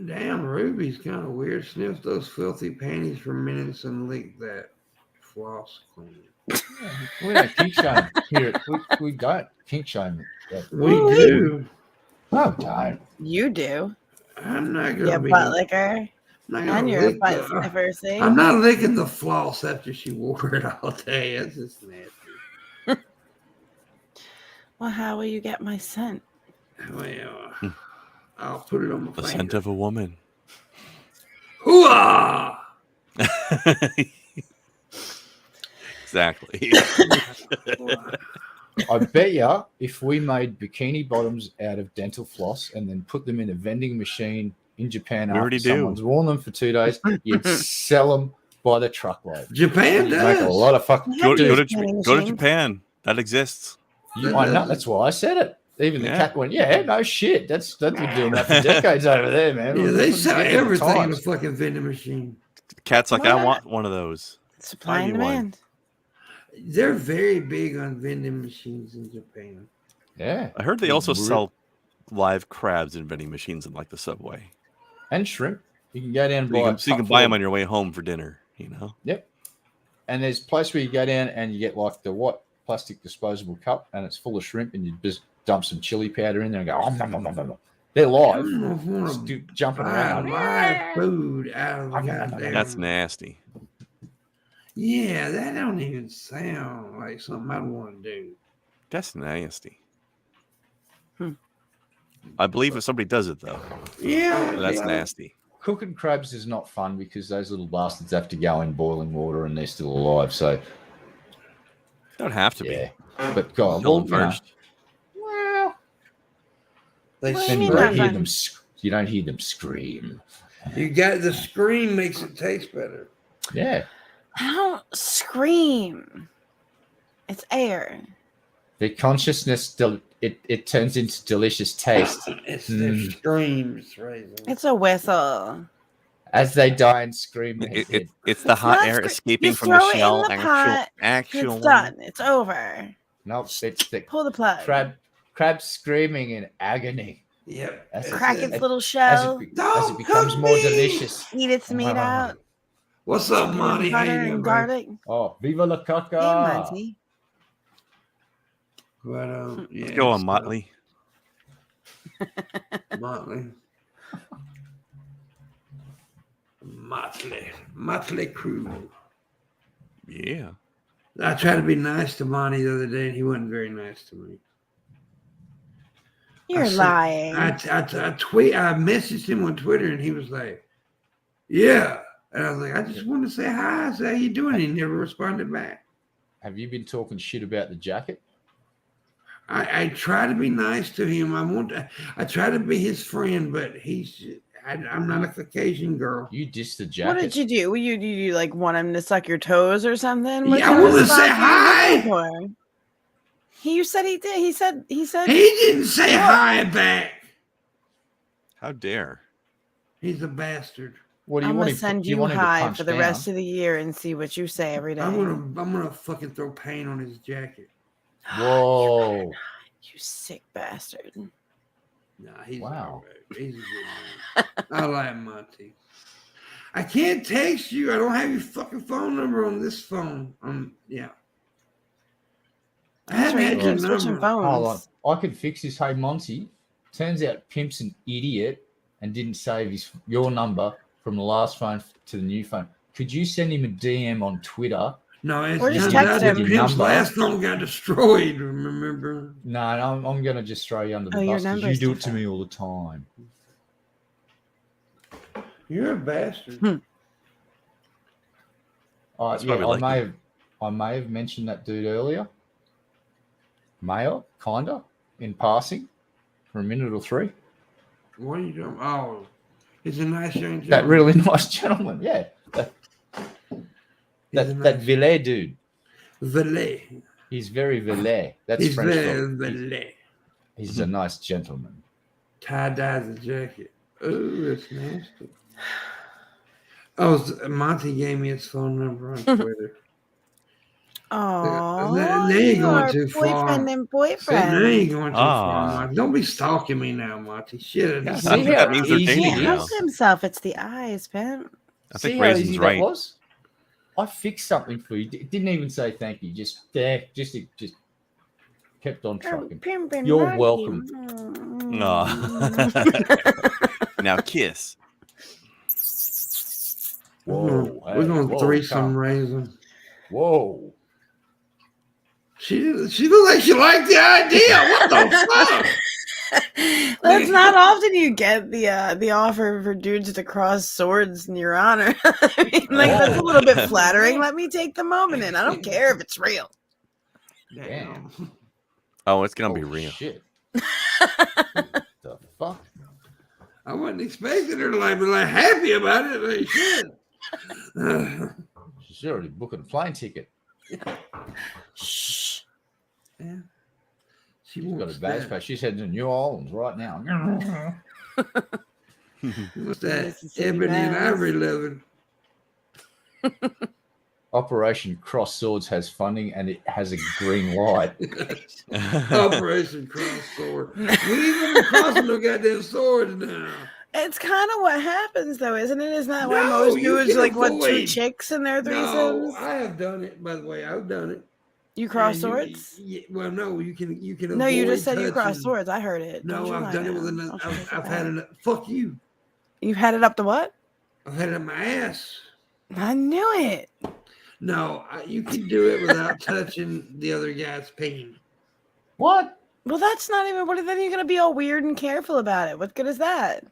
Damn, Ruby's kind of weird. Sniff those filthy panties for minutes and lick that floss clean. we don't kink shame here. We don't kink shame. We do. No, don't. You do. I'm not You gonna be. butt licker. I'm not And gonna you're a lick butt the, sniffer, see? I'm not licking the floss after she wore it all day. That's just nasty. Well, how will you get my scent? Well, I'll put it on my The finger. scent of a woman. Hooah! Exactly. I bet you if we made bikini bottoms out of dental floss and then put them in a vending machine in Japan We after already do. someone's worn them for 2 days, you'd sell them by the truckload. Japan You'd make a does. lot of fucking. go to vending go to machine. Japan. That exists. I know. That's why I said it. Even the Yeah. cat went, yeah, no shit. That's been doing that for decades over there, man. Yeah, they sell Different everything in times. the fucking vending machine. The cat's like, Why I not? want one of those. Supply Buy and me one. demand. They're very big on vending machines in Japan. Yeah, I heard they It's also real- sell live crabs in vending machines in like the subway. and shrimp. You can go down and So you buy. can, so you can buy them on your way home for dinner. You know. Yep. And there's a place where you go down and you get like the plastic disposable cup, and it's full of shrimp, and you just dump some chili powder in there and go. Om, nom, nom, nom, nom. They're I live, don't know if I want to jumping buy around. live food out of the goddamn. That's nasty. Yeah, that don't even sound like something I'd want to do. That's nasty. Hmm. I believe if somebody does it though, Yeah, that's yeah. nasty. Cooking crabs is not fun because those little bastards have to go in boiling water and they're still alive. So Don't have to yeah, be. but God, Kill well, them first. well, They What do you Then mean you not don't hear fun? them. You don't hear them scream. You got the scream makes it taste better. Yeah, I don't scream. It's air. their consciousness. It turns into delicious taste It's their screams, Raisin. It's a whistle. as they die and scream. They're dead. It's the hot not air scre- escaping you from the throw it in shell. the pot, Actual. It's done. It's over. Nope, it's the Pull the plug. crab screaming in agony Yep. That's Crack it. its little as shell. it becomes more delicious. Eat its meat out. What's up, Dip it in Monty? How butter you doing, and bro? garlic. Oh, viva la Hey, caca! Monty. But yeah. Let's go on, so- Motley. Motley. Motley Crue. Yeah. I tried to be nice to Monty the other day, and he wasn't very nice to me. You're said- lying. I messaged him on Twitter, and he was like, "Yeah," and I was like, "I just want to say hi. I said, how you doing?" He never responded back. Have you been talking shit about the jacket? I try to be nice to him. I try to be his friend, but I'm not a Caucasian girl. You dissed the What jacket. did you do? You like want him to suck your toes or something? Yeah, I kind of wanted to say stuff are you looking hi. for? You said he did. He said. He didn't say hi back. How dare? He's a bastard. What do you I'm want gonna him? send you you want him to high punch for the down? rest of the year and see what you say every day. I'm gonna fucking throw paint on his jacket. Whoa! You sick bastard. Nah, he's Wow. all right. He's a good man. I like Monty. I can't text you. I don't have your fucking phone number on this phone. Yeah. I That's haven't right. You had your keep switching number. phones. Hold on. I could fix this. Hey, Monty. Turns out Pimp's an idiot and didn't save your number from the last phone to the new phone. Could you send him a DM on Twitter? No, it's Or just turns text out that him. Pimp's Number. last phone got destroyed. Remember? No, I'm going to just throw you under the Oh, your bus because you number's do it to different. me all the time. You're a bastard. That's Yeah, probably I may have mentioned that dude earlier. Mayor, kinda, in passing, for a minute or three. What are you doing? Oh, he's a nice young gentleman. That really nice gentleman, yeah. He's a That nice- Villet dude. Valet. He's very Villet. That's He's French. very for- valet. He's a nice gentleman. Tie-dyes the jacket. Oh, that's nasty. Oh, Monty gave me his phone number on Twitter. Oh, now you're going too far. boyfriend and See, now boyfriend. you're going too far, Ah. Monty. Don't be stalking me now, Monty. Shit. Yeah, this see is- how That means they're easy dating it He now. is? helped himself. It's the eyes, Pimp. I See think how Raisin's easy right. that was? I fixed something for you. Didn't even say thank you. Just kept on trucking. Pimp and You're Monty. welcome. Now kiss. Whoa, We're going to threesome Raisin. Whoa. She looked like she liked the idea. What the fuck? That's not often you get the offer for dudes to cross swords in your honor. I mean, like that's a little bit flattering. Let me take the moment, and I don't care if it's real. Damn. Oh, it's gonna be Holy real. Shit. The fuck? I wasn't expecting her to be like happy about it. Like shit. She's already booking a plane ticket. Shh. Yeah. She's got wants a badge that. pass. She's heading to New Orleans right now. What's that? Mississippi Ebony and Mass. Ivory living. Operation Cross Swords has funding and it has a green light. Operation Cross Sword. We even crossing no goddamn swords now. It's kind of what happens, though, isn't it? Isn't that why No, most you dudes can like want two avoid- chicks in their No, threesomes? I have done it. By the way, I've done it. You cross And swords? Well, no, you can. No, you avoid just said you cross touching- swords. I heard it. Don't No, you I've lie done it now. with another. Don't you take it I've had back. it. Fuck you. You've had it up to what? I've had it up my ass. I knew it. No, you can do it without touching the other guy's peen. What? Well, that's not even. What then you're gonna be all weird and careful about it? What good is that?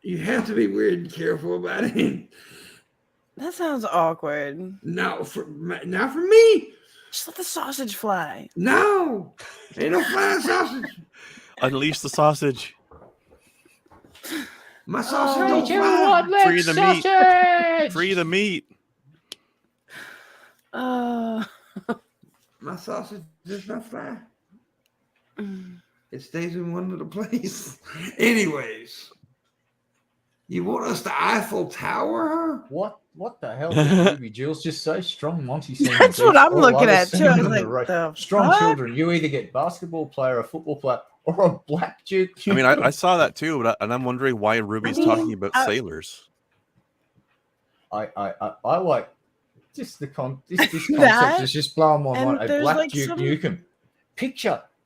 You have to be weird and careful about it. That sounds awkward. Not for me. Just let the sausage fly. No, ain't no flying sausage. Unleash the sausage. My sausage Oh, don't Hey, fly. Free the meat. sausage! Free the meat. Uh, My sausage does not fly. mm. It stays in one little place. Anyways, you want us to Eiffel Tower her? What the hell did Ruby Jules just say? Strong Monty semen That's what beats I'm all looking other at, too. I semen was in the like, race. the Strong fuck? children. You either get basketball player, a football player, or a black dude. I mean, I saw that too, and I'm wondering why Ruby's talking about sailors. I like just this concept That, is just blowing my and mind. A there's, black like, Duke some- Nukem.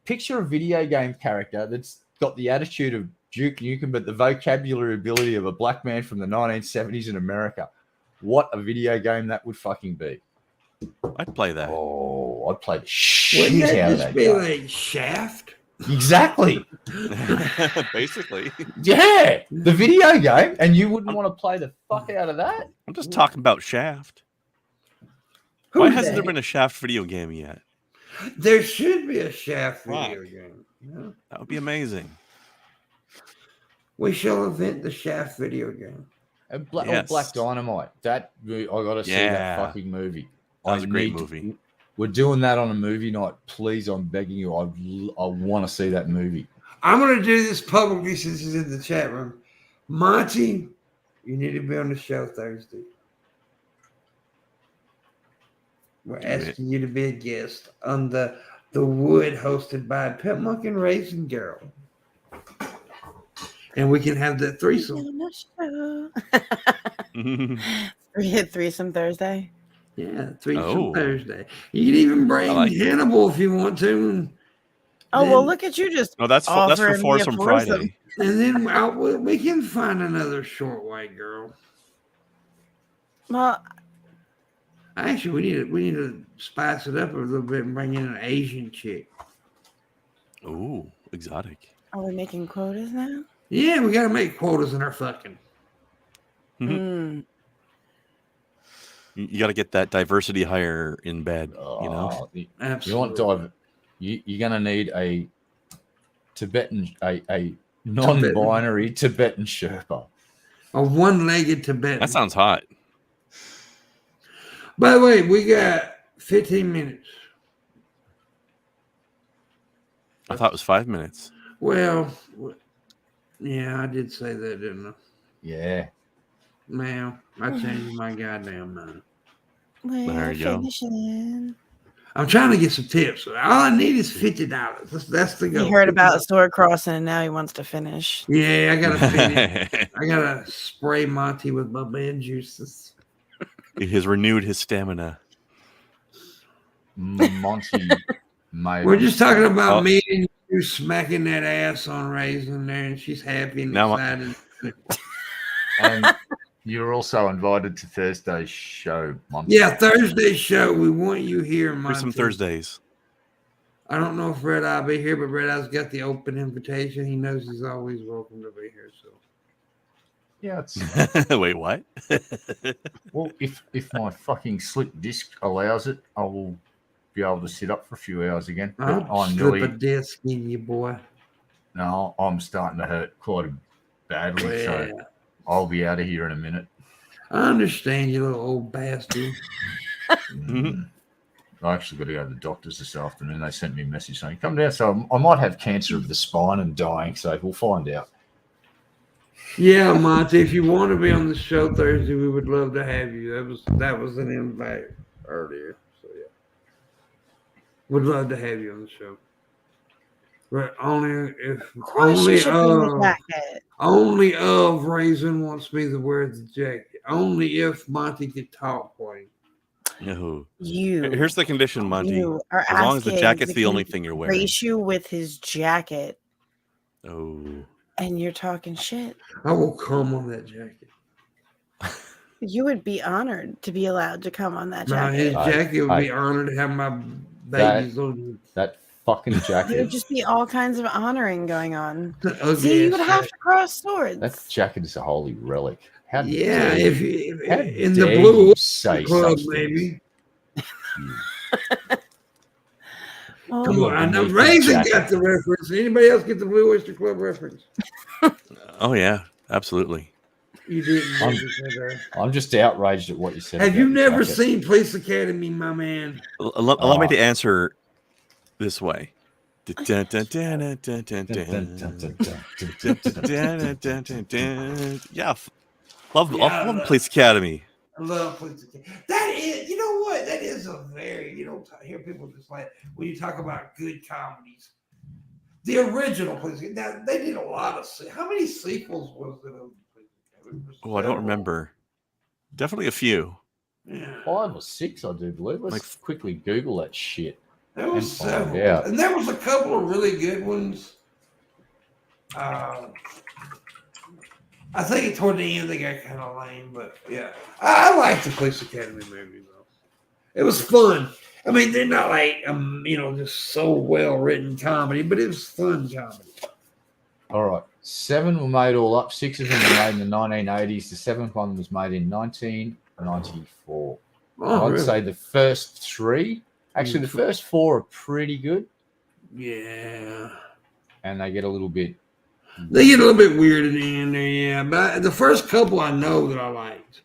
Picture a video game character that's got the attitude of Duke Nukem, but the vocabulary ability of a black man from the 1970s in America. What a video game that would fucking be. I'd play that. Oh, I'd play the Wouldn't shit that out of just that be game. like Shaft? Exactly. Basically. Yeah, the video game, and you wouldn't want to play the fuck out of that? I'm just talking about Shaft. Why Who's hasn't there that? been a Shaft video game yet? There should be a Shaft video Fuck. game. Yeah. That would be amazing. We shall invent the Shaft video game. Yes. Black Dynamite. That I gotta see that Yeah. fucking movie. That was I a great need to- movie. We're doing that on a movie night. Please, I'm begging you. I want to see that movie. I'm going to do this publicly since he's in the chat room. Monty, you need to be on the show Thursday. We're asking you to be a guest on the Wood hosted by PIMPMUNK and Raisin Girl. And we can have that threesome. We hit threesome Thursday. Yeah, threesome Oh. Thursday. You can even bring I like it. Hannibal if you want to. Oh, well, Then- look at you just No, that's for offering me a Foursome foursome. Friday. And then we can find another short white girl. Well, Actually, we need to spice it up a little bit and bring in an Asian chick. Ooh, exotic. are we making quotas now? Yeah, we got to make quotas in our fucking. Mm. You got to get that diversity higher in bed. You know. You Absolutely. want you're gonna need a Tibetan, a non-binary Tibetan Sherpa. A one-legged Tibetan. That sounds hot. By the way, we got 15 minutes. I thought it was 5 minutes. Well, yeah, I did say that, didn't I? Yeah. Man, I changed my goddamn mind. We're There you go. finishing. I'm trying to get some tips. All I need is $50. That's the goal. He heard about a store crossing and now he wants to finish. Yeah, I gotta finish. I gotta spray Monty with my man juices. He has renewed his stamina. Monty. Mate. We're just talking about Oh. me and you smacking that ass on Raisin there, and she's happy and Now excited. And you're also invited to Thursday's show, Monty. Yeah, Thursday show. We want you here, For Monty. some Thursdays. I don't know if Red Eye will be here, but Red Eye's got the open invitation. He knows he's always welcome to be here. So Yeah, it's Wait, what? well, if my fucking slip disc allows it, I will be able to sit up for a few hours again. But I'll I'm slip nearly a disc in you, boy. no, I'm starting to hurt quite badly, so Yeah. I'll be out of here in a minute. I understand, you little old bastard. I actually got to go to the doctors this afternoon. They sent me a message saying, come down. So I might have cancer of the spine and dying. So we'll find out. Yeah, Monty, if you want to be on the show Thursday, we would love to have you. That was an invite earlier. So yeah. Would love to have you on the show. But only if Of course you should bring the jacket. only of Raisin wants me to wear the jacket. Only if Monty could talk for him. No. You. Here's the condition, Monty. You are As long as the asking jacket's if the he only can thing you're wearing. grace you with his jacket, Oh. and you're talking shit. I will come on that jacket. You would be honored to be allowed to come on that Now his jacket. jacket would be honored to have my babies on That fucking There would jacket. just be all kinds of honoring going on. the ugly See, you would ass have jacket. to cross swords. That jacket is a holy relic. How Yeah, dare if, you- if how in the dare blue you say club, such things? maybe. Oh, Come on, I know Beneath the Raisin jacket. got the reference. Anybody else get the Blue Oyster Club reference? Oh yeah, absolutely. You didn't. I'm- did you, Heather? I'm just outraged at what you said. Have about you the never jacket. seen Police Academy, my man? Allow me to answer this way. Yeah, love Police Academy. I love Police Academy. That is, you know what? That is a very, you don't hear people just like, when you talk about good comedies, the original Police Academy. Now, they did a lot of, how many sequels was it of Police Academy? Oh, I don't remember. Definitely a few. Yeah. 5 or 6, I do believe. Let's quickly Google that shit. There was And find several. out. And there was a couple of really good ones. I think toward the end they got kind of lame, but yeah. I liked the Police Academy movie, though. It was fun. I mean, they're not like, just so well-written comedy, but it was fun comedy. All right. 7 were made all up. 6 of them were made in the 1980s. The 7th one was made in 1994. Oh, I'd really? say the first 3, actually the first 4 are pretty good, Yeah. and they get a little bit. They get a little bit weird in the end there, yeah. But the first couple I know that I liked.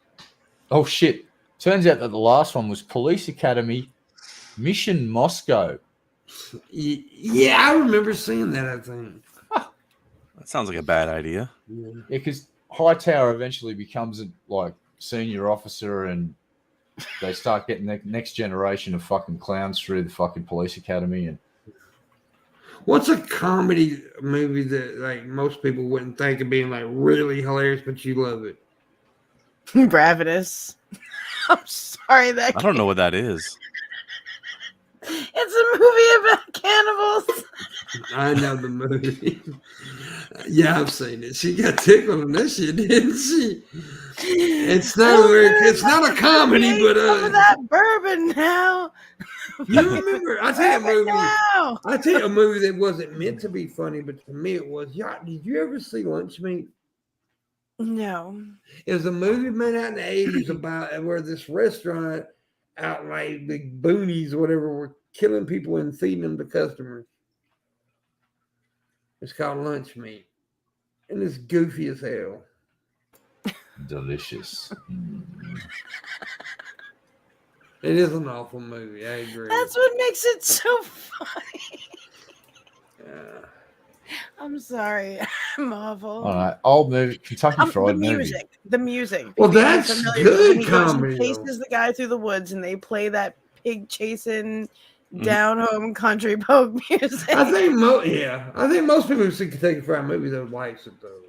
Oh shit! Turns out that the last one was Police Academy, Mission Moscow. Yeah, I remember seeing that, I think. That sounds like a bad idea. Yeah. Yeah, because Hightower eventually becomes a senior officer, and they start getting the next generation of fucking clowns through the fucking police academy. And What's a comedy movie that like most people wouldn't think of being like really hilarious, but you love it? Bravidus. I'm sorry that I don't know what that is. it's a movie about cannibals. I know the movie. Yeah, I've seen it. She got tickled on that shit, didn't she? It's not it's not a comedy, but some of that bourbon now. you remember? I tell you a movie. Now. I tell you a movie that wasn't meant to be funny, but to me it was. Yeah, did you ever see Lunch Meat? No. It was a movie made out in the 80s about where this restaurant out like the boonies or whatever were killing people and feeding them to customers. It's called Lunch Meat. And it's goofy as hell. delicious. It is an awful movie, I agree. That's what makes it so funny. Yeah. I'm sorry. I'm awful. All right, old movie, Kentucky Fried Movie. The music. Well, Because that's I'm familiar good when he goes and comedy, though. chases the guy through the woods, and they play that pig chasing down home country folk music. I think most people who see Kentucky Fried Movie though likes it though.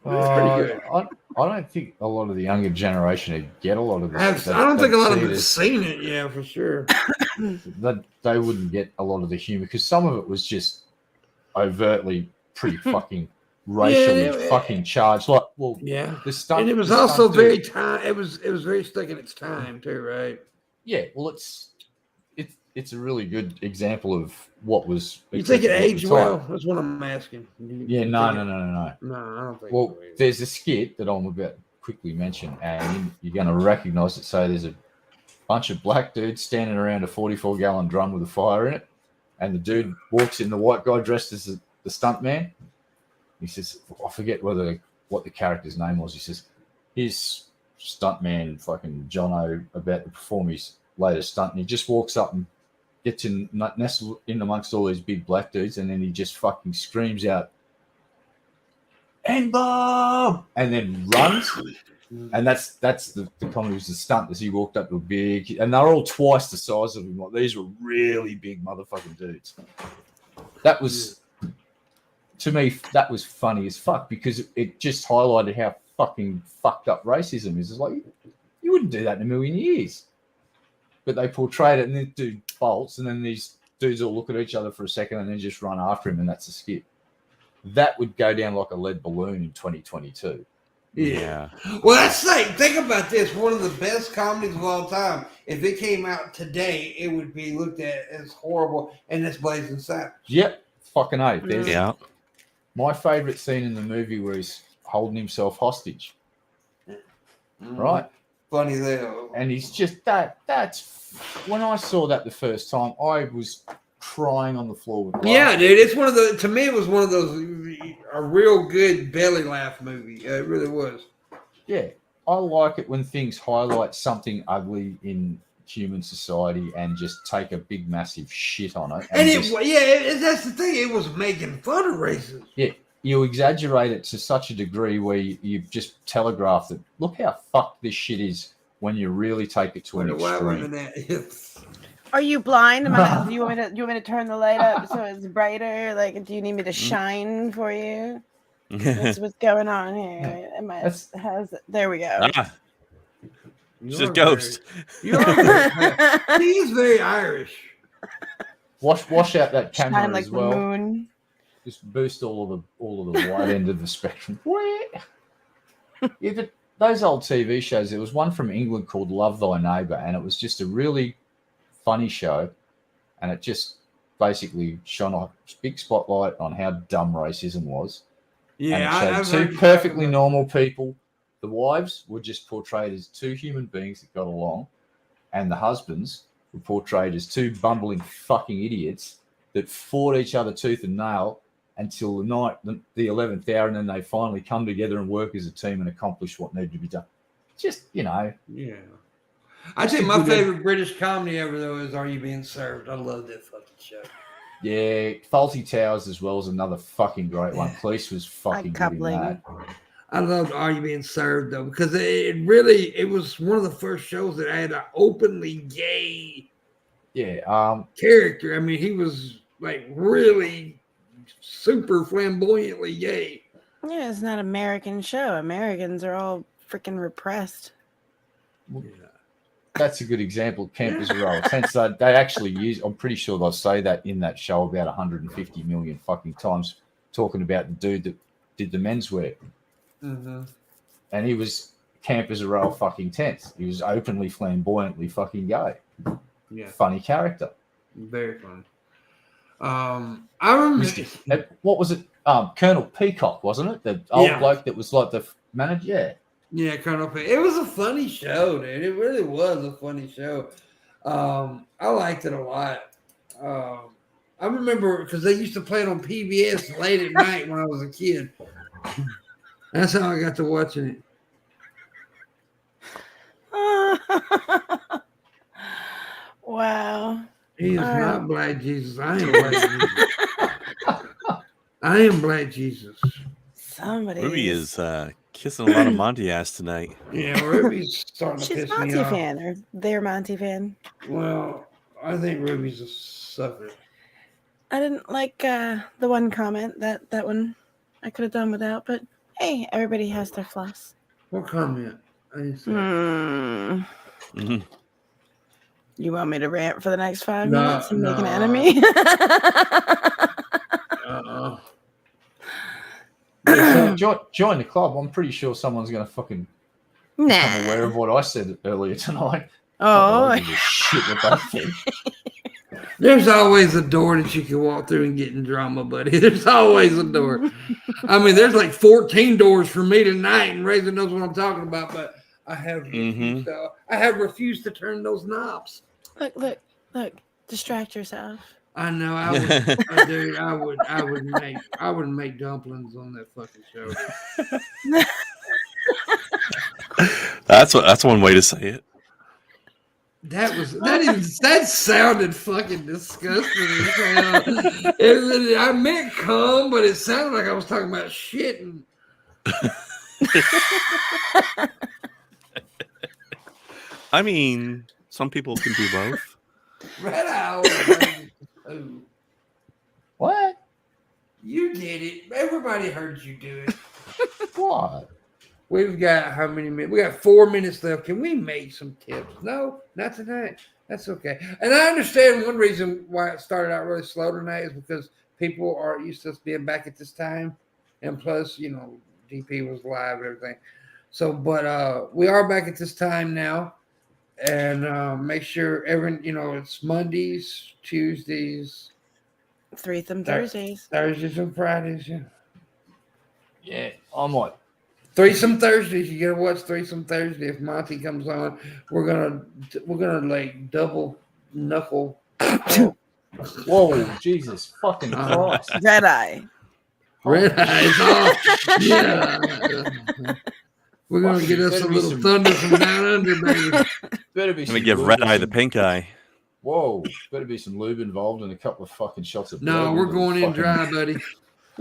It's pretty good. I don't think a lot of the younger generation would get a lot of this. I don't think a lot of them have seen it, yeah, for sure. That they wouldn't get a lot of the humor because some of it was just overtly pretty fucking racially fucking charged. Like, well, Yeah. the stunt, And it was the also stunt very dude- time. It was very stuck in its time too, right? Yeah, well, it's a really good example of what was. You think it acceptable at the aged time. well? That's what I'm asking. Yeah, no. No, I don't think. Well, so either. there's a skit that I'm about to quickly mention, and you're going to recognize it. So there's a bunch of black dudes standing around a 44-gallon drum with a fire in it, and the dude walks in, the white guy dressed as the stunt man. He says, I forget what the character's name was. He says, here's stunt man fucking Jono about to perform his latest stunt, and he just walks up and gets nestled in amongst all these big black dudes, and then he just fucking screams out, "And Bob!" and then runs. And that's the comedy was the stunt as he walked up to a big, and they're all twice the size of him. Like these were really big motherfucking dudes. That was, to me, that was funny as fuck because it just highlighted how fucking fucked up racism is. It's like you wouldn't do that in a million years. But they portrayed it, and this dude bolts, and then these dudes all look at each other for a second, and then just run after him, and that's a skit. That would go down like a lead balloon in 2022. Yeah. Well, that's like, think about this. One of the best comedies of all time. If it came out today, it would be looked at as horrible, and it's Blazing Saddles. Yep, fucking A. There's Yeah. my favorite scene in the movie where he's holding himself hostage, right? Funny though. And he's just that's when I saw that the first time, I was crying on the floor with Yeah, laughter. dude, it's one of the. To me, it was one of those a real good belly laugh movie. It really was. Yeah, I like it when things highlight something ugly in human society and just take a big, massive shit on it. And just, that's the thing. It was making fun of racism. yeah, you exaggerate it to such a degree where you just telegraph that. Look how fucked this shit is when you really take it to an extreme. Are you blind? Do you want me to turn the light up so it's brighter? Like, do you need me to shine for you? What's going on here? There we go. She's a ghost. He is very Irish. Wash out that camera Shine like as well. the moon. Just boost all of the white end of the spectrum. Those old TV shows. There was one from England called Love Thy Neighbour, and it was just a really funny show, and it just basically shone a big spotlight on how dumb racism was. Yeah, and it showed two perfectly normal people. The wives were just portrayed as two human beings that got along, and the husbands were portrayed as two bumbling fucking idiots that fought each other tooth and nail until the 11th hour, and then they finally come together and work as a team and accomplish what needed to be done. Just, Yeah. I think my favorite British comedy ever, though, is Are You Being Served? I love that fucking show. Yeah, Faulty Towers as well is another fucking great one. Cleese was fucking good in that. I loved Are You Being Served, though, because it was one of the first shows that had an openly gay character. I mean, he was like really super flamboyantly gay. Yeah, it's not an American show. Americans are all freaking repressed. Yeah. That's a good example of Campers Row. Since they actually use, I'm pretty sure they'll say that in that show about 150 million fucking times, talking about the dude that did the menswear. Mm-hmm. And he was Campers Row fucking tense. He was openly, flamboyantly fucking gay. Yeah. Funny character. Very funny. I remember. What was it? Colonel Peacock, wasn't it? The old bloke that was like the manager? Yeah. Yeah, Colonel Peacock. It was a funny show, dude. It really was a funny show. I liked it a lot. I remember because they used to play it on PBS late at night when I was a kid. That's how I got to watching it. Wow. He is not Black Jesus. I am Black Jesus. I am Black Jesus. Somebody. Ruby is kissing a lot of Monty ass tonight. Yeah, Ruby's starting to piss Monty me off. fan, or they're Monty fan. Well, I think Ruby's a sucker. I didn't like the one comment. That one I could have done without, but hey, everybody has their flaws. What comment? I didn't see Mm-hmm. You want me to rant for the next 5 minutes and make an no. enemy? Join the club. I'm pretty sure someone's going to fucking become aware of what I said earlier tonight. Oh, shit! What they think. There's always a door that you can walk through and get in drama, buddy. There's always a door. I mean, there's like 14 doors for me tonight, and Razor knows what I'm talking about. But I have refused to turn those knobs. Look! Distract yourself. I know. I would, dude. I would make dumplings on that fucking show. That's one way to say it. That sounded fucking disgusting. I meant cum, but it sounded like I was talking about shitting. I mean, some people can do both. Red Owl. What? You did it. Everybody heard you do it. What? We've got how many minutes? We got 4 minutes left. Can we make some tips? No, not tonight. That's okay. And I understand one reason why it started out really slow tonight is because people are used to us being back at this time. And plus, DP was live and everything. So, but we are back at this time now. And make sure it's Mondays, Tuesdays, Threesome Thursdays, Thursdays and Fridays. Yeah. Yeah, I might. Threesome Thursdays. You gotta watch Threesome Thursday. If Monty comes on, we're gonna like double knuckle Whoa, Jesus fucking Christ. Red eye. Red eyes. Oh, yeah. We're gonna Fuck, get us better a be little some- thunder from down under, baby. Better be Let some me give lube Red and Eye the some- pink eye. Whoa, better be some lube involved and a couple of fucking shots of No, blood we're into the going in fucking- dry, buddy.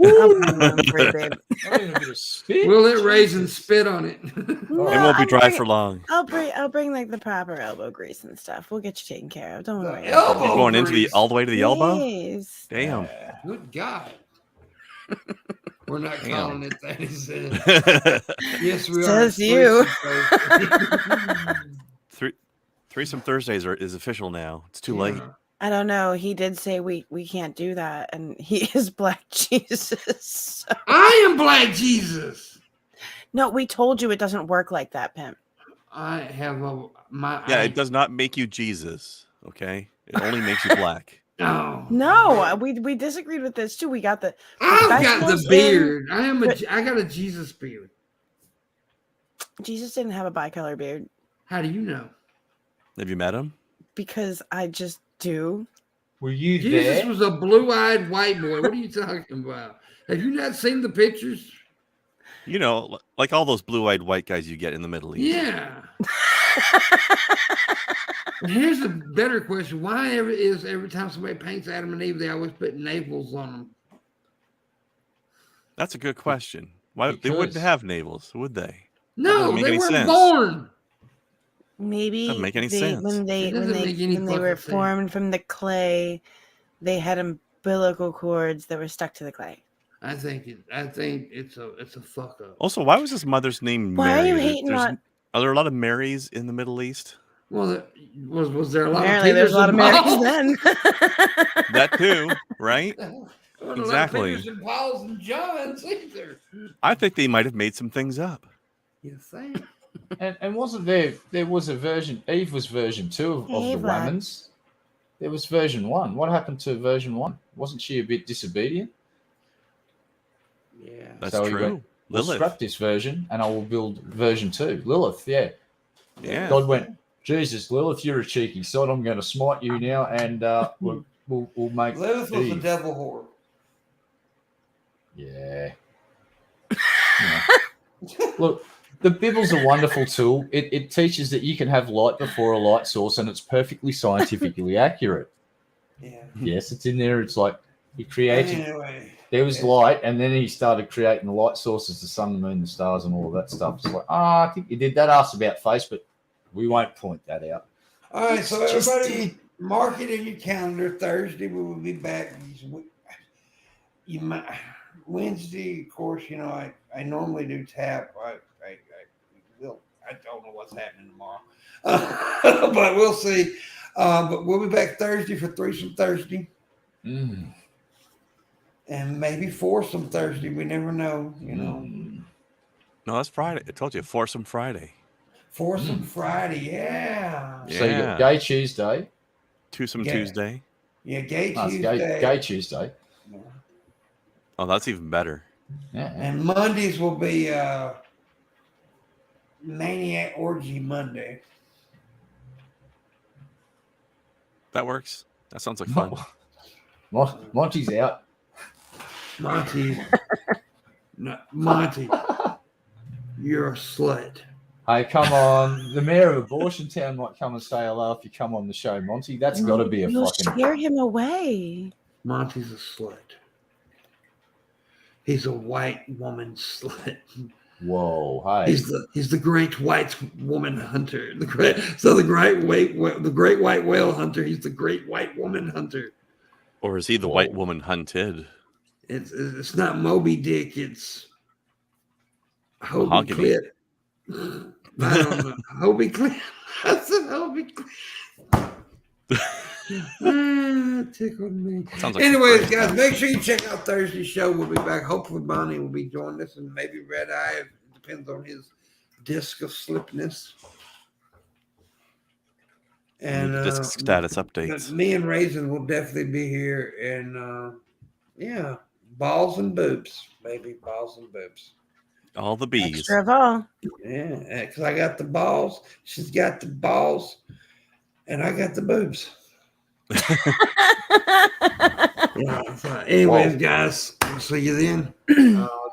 I'll bring one for you, babe. Not even a bit of spit. We'll let Raisin Jesus. spit on it. No, It won't be I'll dry bring for it- long. I'll bring like the proper elbow grease and stuff. We'll get you taken care of. Don't The worry. elbow You're going into the grease. all the way to the elbow? Yes. Damn. Yeah. Good God. We're not Damn. calling it that. He said. Yes, we Says are. you. Threesome Thursdays is official now. It's too late. I don't know. He did say we can't do that, and he is Black Jesus. So- I am Black Jesus. No, we told you it doesn't work like that, Pimp. I have my. Yeah, it does not make you Jesus. Okay, it only makes you black. No. No, we disagreed with this too. We got the I've got the professionals in- beard. I got a Jesus beard. Jesus didn't have a bicolor beard How do you know? Have you met him? because I just do. Were you Jesus there? was a blue-eyed white boy. What are you talking about? Have you not seen the pictures? You know, like all those blue-eyed white guys you get in the Middle East. Yeah. And here's a better question: why every time somebody paints Adam and Eve, they always put navels on them? That's a good question. Why they wouldn't Because- have navels, would they? No, doesn't make they any weren't sense. born. Maybe Doesn't make any they, sense. when they It when doesn't they make any when they were fucking sense. formed from the clay, they had umbilical cords that were stuck to the clay. I think it's a fuck up. Also, why was his mother's name Why Mary? are you hating on? Are there a lot of Marys in the Middle East? Well, was there a lot Apparently, of there's a lot of Marys involved? then. That too, right? There weren't Exactly. A lot of Peters and Pauls and Johns either. I think they might have made some things up. You think? And wasn't there was a version, Eve was version 2 of the Eve was. Women's. There was version 1. What happened to version 1? Wasn't she a bit disobedient? Yeah. That's So he true. went, We'll Lilith. scrap this version and I will build version 2. Lilith, yeah. Yeah. God went, Jesus, Lilith, you're a cheeky sod. I'm going to smite you now and we'll make Lilith was a Eve. devil whore. Yeah. Yeah. Look, the Bible's a wonderful tool. It teaches that you can have light before a light source and it's perfectly scientifically accurate. Yeah. Yes, it's in there. It's like he created, Anyway. there was light and then he started creating the light sources, the sun, the moon, the stars and all of that stuff. It's like, I think you did that. Asked about face, but we won't point that out. All right, so Just everybody, mark it in your calendar. Thursday we will be back. You might Wednesday, of course. You know I normally do tap. I don't know what's happening tomorrow, but we'll see. But we'll be back Thursday for Threesome Thursday, Mm. and maybe Foursome Thursday. We never know. You know, Mm. No, that's Friday. I told you, Foursome Friday. Foursome Friday. Yeah, So you Yeah. got Gay Tuesday. Twosome Yeah. Tuesday. yeah. Gay No, it's Tuesday. Gay Tuesday. Oh, that's even better. Yeah. And Mondays will be Maniac Orgy Monday. That works. That sounds like fun. Monty's out. Monty, no, Monty, you're a slut. Hey, come on. The mayor of Abortion Town might come and say hello if you come on the show, Monty. That's got to be a You'll fucking. scare him away. Monty's a slut. He's a white woman slut. Whoa, hey. He's the great white woman hunter. The great white whale hunter. He's the great white woman hunter. Or is he the white woman hunted? It's not Moby Dick. It's Hobie Mahogany. Clit. I don't know. Hobie Clit. I said Hobie Clit. Tickled me. Sounds like Anyways, some guys, fun. make sure you check out Thursday's show. We'll be back. Hopefully, Bonnie will be joining us, and maybe Red Eye. It depends on his disc of slipness. And Disc status but updates. me and Raisin will definitely be here, and yeah, balls and boobs, baby, balls and boobs. All the bees. Extra of all. Yeah, because I got the balls, she's got the balls, and I got the boobs. Yeah. So anyways, guys, we'll see you then.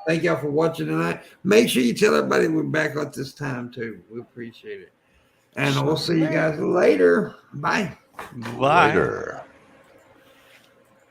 Thank y'all for watching tonight. Make sure you tell everybody we're back at this time too. We appreciate it. And we'll see you guys later. Bye. Bye. Later.